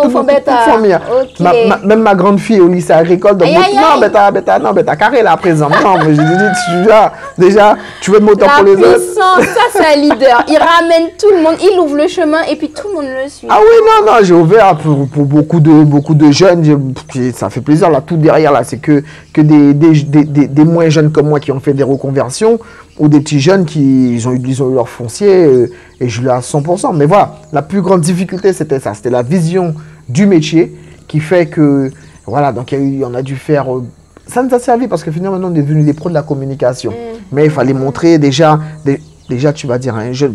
qui font BTS. Même ma grande fille au lycée agricole. Donc, non, bêta carré là à présent. Non, mais j'ai dit, déjà, tu veux me pour les autres. La puissance, ça c'est un leader. Il ramène tout le monde, il ouvre le chemin et puis tout le monde le suit. Ah oui, non, j'ai ouvert pour beaucoup de jeunes. Ça fait plaisir là, tout derrière là. C'est que des moins jeunes comme moi qui ont fait des reconversions, ou des petits jeunes qui ont eu leur foncier, et je l'ai à 100%. Mais voilà, la plus grande difficulté, c'était ça. C'était la vision du métier qui fait que, voilà, donc on a dû faire... ça nous a servi parce que finalement, on est devenus des pros de la communication. Mais il fallait montrer déjà... déjà, tu vas dire à un jeune,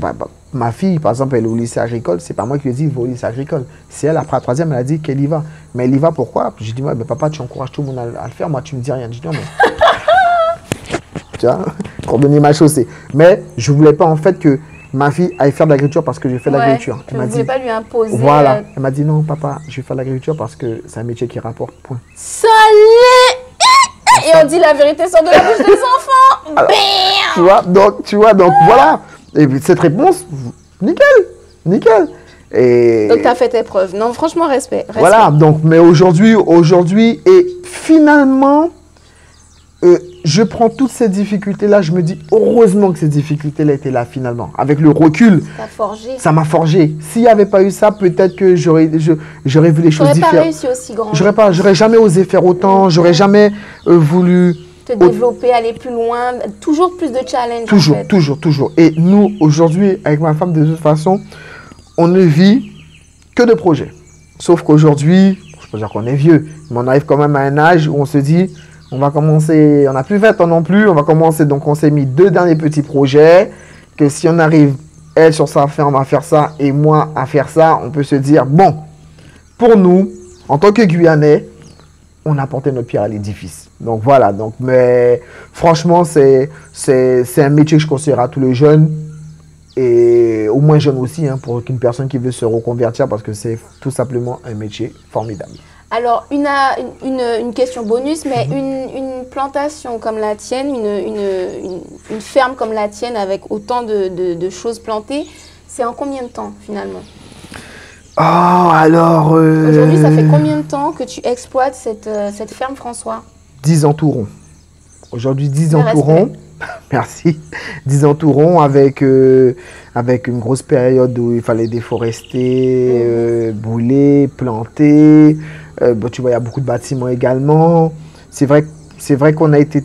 ma fille, par exemple, elle est au lycée agricole, c'est pas moi qui lui ai dit, va au lycée agricole. C'est elle, après la troisième, elle a dit qu'elle y va. Mais elle y va pourquoi? J'ai dit, ouais, papa, tu encourages tout le monde à le faire, moi, tu me dis rien. Je dis, non, mais... tu vois, coordonner ma chaussée. Mais je voulais pas, en fait, que ma fille aille faire de l'agriculture parce que j'ai fait de l'agriculture. Tu ne voulais pas lui imposer. Voilà. Elle m'a dit, non, papa, je vais faire de l'agriculture parce que c'est un métier qui rapporte, point. Salé! Et on dit la vérité sort de la bouche des enfants. Alors, tu vois, donc voilà. Et puis cette réponse, nickel, nickel. Et donc tu as fait tes preuves. Non, franchement, respect. Voilà, donc, mais aujourd'hui, et finalement, je prends toutes ces difficultés-là, je me dis, heureusement que ces difficultés-là étaient là finalement. Avec le recul, ça m'a forgé. S'il n'y avait pas eu ça, peut-être que j'aurais vu les choses différentes. Tu n'aurais pas réussi aussi grand. J'aurais jamais osé faire autant, j'aurais jamais voulu... te développer, aller plus loin, toujours plus de challenges. Toujours, en fait. toujours. Et nous, aujourd'hui, avec ma femme, de toute façon, on ne vit que de projets. Sauf qu'aujourd'hui, je ne peux pas dire qu'on est vieux, mais on arrive quand même à un âge où on se dit... On va commencer, on n'a plus 20 ans non plus, on va commencer, donc on s'est mis 2 derniers petits projets, que si on arrive, elle sur sa ferme à faire ça, et moi à faire ça, on peut se dire, bon, pour nous, en tant que Guyanais, on a porté notre pierre à l'édifice. Donc voilà, donc, mais franchement, c'est un métier que je conseillerais à tous les jeunes, et au moins jeunes aussi, hein, pour une personne qui veut se reconvertir, parce que c'est tout simplement un métier formidable. Alors, une question bonus, mais une plantation comme la tienne, une ferme comme la tienne avec autant de choses plantées, c'est en combien de temps finalement? Oh, alors... Aujourd'hui, ça fait combien de temps que tu exploites cette ferme, François? 10 ans tout rond. Aujourd'hui, 10 ans tout rond. Merci. 10 ans tout rond avec une grosse période où il fallait déforester, brûler, planter. Tu vois, il y a beaucoup de bâtiments également. C'est vrai qu'on a été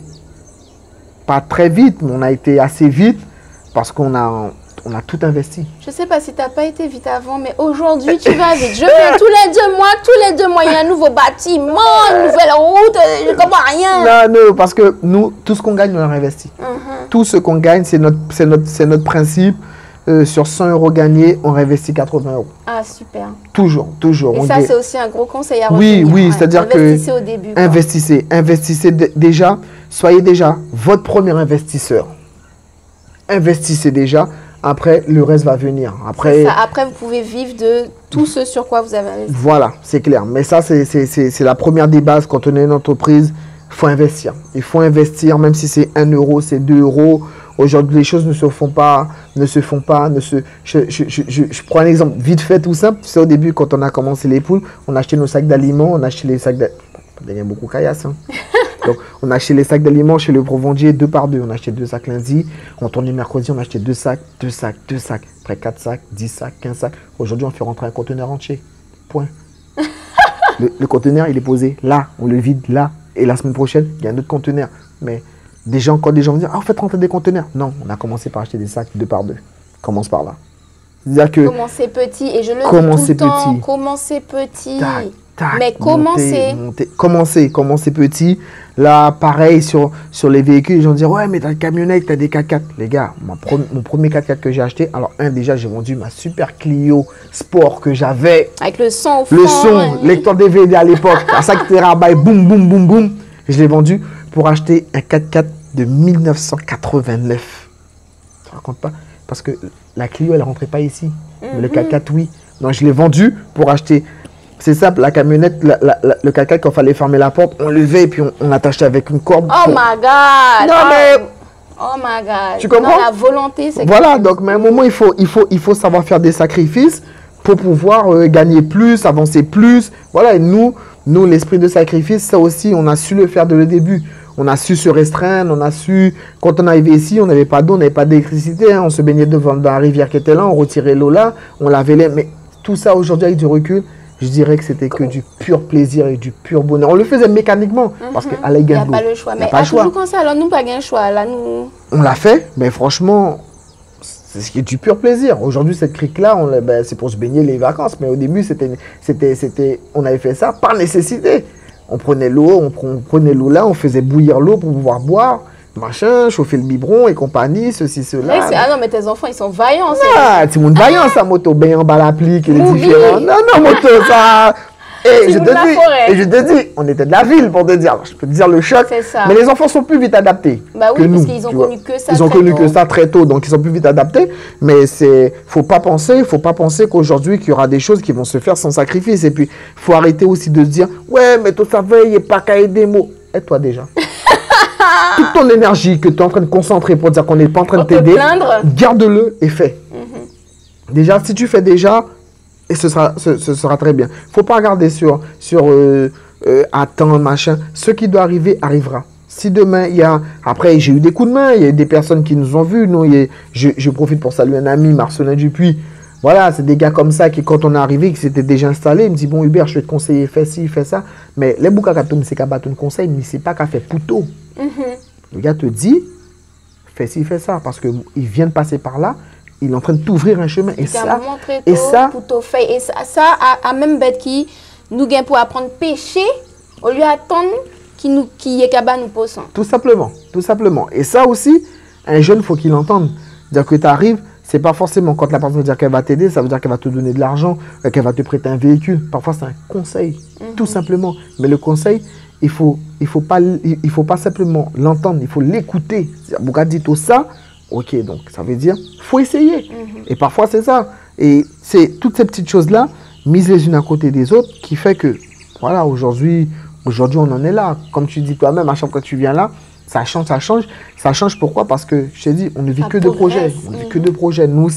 pas très vite, mais on a été assez vite parce qu'on a tout investi. Je ne sais pas si tu n'as pas été vite avant, mais aujourd'hui, tu vas vite. Je viens tous les deux mois, il y a un nouveau bâtiment, une nouvelle route, je ne comprends rien. Non, parce que nous, tout ce qu'on gagne, on l'a investi. Tout ce qu'on gagne, c'est notre principe. Sur 100 € gagnés, on réinvestit 80 €. Ah, super. Toujours. Et ça, c'est aussi un gros conseil à retenir. Oui, c'est-à-dire que... Investissez au début. Quoi. Investissez déjà. Soyez déjà votre premier investisseur. Investissez déjà. Après, le reste va venir. Après, vous pouvez vivre de tout ce sur quoi vous avez investi. Voilà, c'est clair. Mais ça, c'est la première des bases. Quand on est une entreprise, il faut investir. Il faut investir, même si c'est 1 €, c'est 2 €. Aujourd'hui, les choses ne se font pas. Je prends un exemple vite fait, tout simple. Tu sais, au début, quand on a commencé les poules, on achetait nos sacs d'aliments, on achetait les sacs d'aliments. Il y a beaucoup caillasse, hein. Donc, on achetait les sacs d'aliments chez le provendier 2 par 2. On achetait 2 sacs lundi. On tournait mercredi, on achetait 2 sacs. Après 4 sacs, 10 sacs, 15 sacs. Aujourd'hui, on fait rentrer un conteneur entier. Point. Le conteneur, il est posé là. On le vide là. Et la semaine prochaine, il y a un autre conteneur. Mais quand des gens vont dire, ah, faites rentrer des conteneurs. Non, on a commencé par acheter des sacs 2 par 2. Commence par là. C'est-à-dire que... Commencez petit. Et je le dis tout le temps. Commencez petit. Mais commencez petit. Là, pareil, sur les véhicules, les gens disent, ouais, mais t'as une camionnette, t'as des 4x4. Les gars, mon premier 4x4 que j'ai acheté, alors déjà, j'ai vendu ma super Clio Sport que j'avais. Avec le son au fond. Le son, lecteur DVD à l'époque. À ça que t'es rabaille, boum, boum, boum, boum. Je l'ai vendu pour acheter un 4x4 de 1989. Je ne raconte pas. Parce que la Clio, elle ne rentrait pas ici. Mais le 4x4, oui. Donc, je l'ai vendu pour acheter... C'est ça, la camionnette, le 4x4, quand il fallait fermer la porte, on levait et puis on attachait avec une corde. Oh my God! Non, mais... Oh my God! Tu comprends? Non, la volonté, c'est... Voilà, donc, mais à un moment, il faut savoir faire des sacrifices pour pouvoir gagner plus, avancer plus. Voilà, et nous, l'esprit de sacrifice, ça aussi, on a su le faire dès le début. On a su se restreindre, on a su... Quand on arrivait ici, on n'avait pas d'eau, on n'avait pas d'électricité. Hein, on se baignait devant la rivière qui était là, on retirait l'eau là, on lavait les... Mais tout ça, aujourd'hui, avec du recul... Je dirais que c'était que du pur plaisir et du pur bonheur. On le faisait mécaniquement parce qu'à la gagne. Il n'y a pas le choix. Mais toujours comme ça, alors nous, pas un choix. Là, nous... On l'a fait, mais franchement, c'est ce qui est du pur plaisir. Aujourd'hui, cette crique-là, c'est pour se baigner les vacances. Mais au début, on avait fait ça par nécessité. On prenait l'eau, on prenait l'eau là, on faisait bouillir l'eau pour pouvoir boire. machin, chauffer le biberon et compagnie, ceci, cela. Ah non, mais tes enfants, ils sont vaillants. Ah, tu monde vaillant, ça, moto, ben en bas l'applique, les différents. Non, non, moto, ça. Et je te dis, on était de la ville pour te dire. Je peux te dire le choc. Ça. Mais les enfants sont plus vite adaptés. Bah oui, que nous, parce qu'ils ont connu que ça. Ils ont connu que ça très tôt, donc ils sont plus vite adaptés. Mais faut pas penser qu'aujourd'hui qu'il y aura des choses qui vont se faire sans sacrifice. Et puis, faut arrêter aussi de se dire, ouais, mais tout ça veille, il n'y a pas qu'à aider des mots. Aide-toi déjà. Toute ton énergie que tu es en train de concentrer pour dire qu'on n'est pas en train de t'aider, garde-le et fais. Déjà, si tu fais déjà, et ce sera très bien. Il ne faut pas regarder sur attends, machin. Ce qui doit arriver, arrivera. Si demain, il y a... Après, j'ai eu des coups de main, il y a eu des personnes qui nous ont vus. Nous, je profite pour saluer un ami, Marcelin Dupuis. Voilà, c'est des gars comme ça qui, quand on est arrivé, qui s'étaient déjà installés, ils me disent, bon, Hubert, je vais te conseiller, fais ci, fais ça. Mais les boucas qui c'est qu'à battre un conseil, mais c'est pas qu'à faire pouto. Le gars te dit, fais ci, fais ça. Parce qu'il vient de passer par là, il est en train de t'ouvrir un chemin. Et ça, à même bête qui nous gagne pour apprendre à pêcher, au lieu d'attendre qui est capable nous poser. Tout simplement, tout simplement. Et ça aussi, un jeune, il faut qu'il entende. Dire que tu arrives, c'est pas forcément quand la personne veut dire qu'elle va t'aider, ça veut dire qu'elle va te donner de l'argent, qu'elle va te prêter un véhicule. Parfois, c'est un conseil, tout simplement. Mais le conseil, il faut pas simplement l'entendre, il faut l'écouter. Bouga dit tout ça, ok, donc ça veut dire, faut essayer. Et parfois, c'est ça. Et c'est toutes ces petites choses-là, mises les unes à côté des autres, qui fait que, voilà, aujourd'hui, on en est là. Comme tu dis toi-même, à chaque fois que tu viens là, ça change, ça change. Ça change pourquoi? Parce que, je t'ai dit, on ne vit que de projets. On ne vit que de projets. Nous,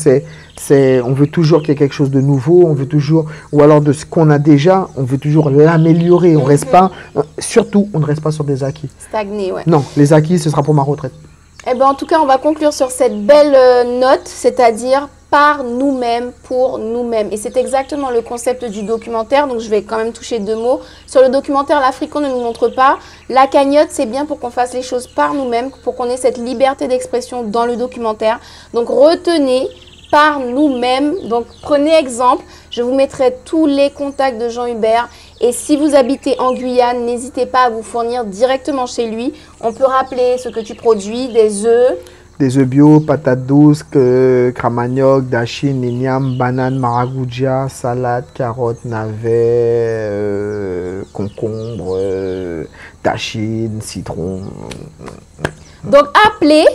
on veut toujours qu'il y ait quelque chose de nouveau. On veut toujours, ou alors de ce qu'on a déjà, on veut toujours l'améliorer. On reste pas, surtout, on ne reste pas sur des acquis. Stagner, ouais. Non, les acquis, ce sera pour ma retraite. Eh ben, en tout cas, on va conclure sur cette belle note, c'est-à-dire par nous-mêmes, pour nous-mêmes. Et c'est exactement le concept du documentaire, donc je vais quand même toucher 2 mots. Sur le documentaire, l'Africain ne nous montre pas. La cagnotte, c'est bien pour qu'on fasse les choses par nous-mêmes, pour qu'on ait cette liberté d'expression dans le documentaire. Donc retenez par nous-mêmes. Donc prenez exemple. Je vous mettrai tous les contacts de Jean Hubert. Et si vous habitez en Guyane, n'hésitez pas à vous fournir directement chez lui. On peut rappeler ce que tu produis, des œufs. Des œufs bio, patates douces, cramanioc, dashi, nignam, banane, maragouja, salade, carottes, navets, concombre, dachine, citron. Donc appelez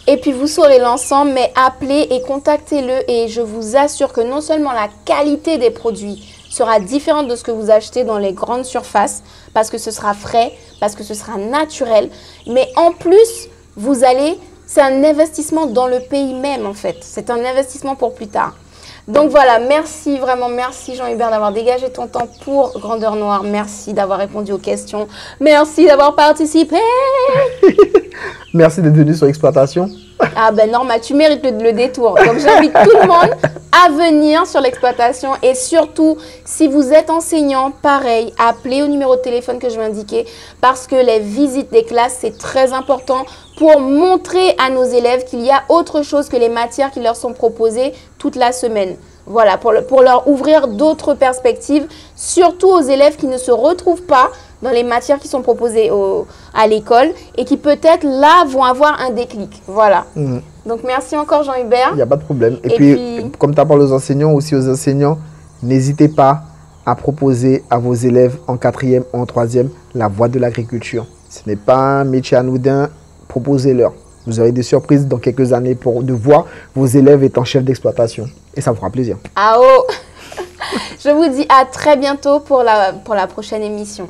et puis vous saurez l'ensemble, mais appelez et contactez-le et je vous assure que non seulement la qualité des produits sera différente de ce que vous achetez dans les grandes surfaces, parce que ce sera frais, parce que ce sera naturel, mais en plus, vous allez... C'est un investissement dans le pays même, en fait. C'est un investissement pour plus tard. Donc voilà, merci, vraiment merci Jean-Hubert d'avoir dégagé ton temps pour Grandeur Noire. Merci d'avoir répondu aux questions. Merci d'avoir participé. Merci d'être venu sur Exploitation. Ah ben normal, tu mérites le détour. Donc j'invite tout le monde à venir sur l'exploitation et surtout, si vous êtes enseignant, pareil, appelez au numéro de téléphone que je vais indiquer parce que les visites des classes, c'est très important pour montrer à nos élèves qu'il y a autre chose que les matières qui leur sont proposées toute la semaine. Voilà, pour leur ouvrir d'autres perspectives, surtout aux élèves qui ne se retrouvent pas dans les matières qui sont proposées à l'école et qui peut-être là vont avoir un déclic. Voilà. Donc merci encore Jean-Hubert. Il n'y a pas de problème. Et puis, comme tu as parlé aux enseignants, aussi aux enseignants, n'hésitez pas à proposer à vos élèves en 4e ou en 3e la voie de l'agriculture. Ce n'est pas un métier anodin, proposez-leur. Vous aurez des surprises dans quelques années de voir vos élèves étant chefs d'exploitation. Et ça vous fera plaisir. Ah oh. Je vous dis à très bientôt pour la prochaine émission.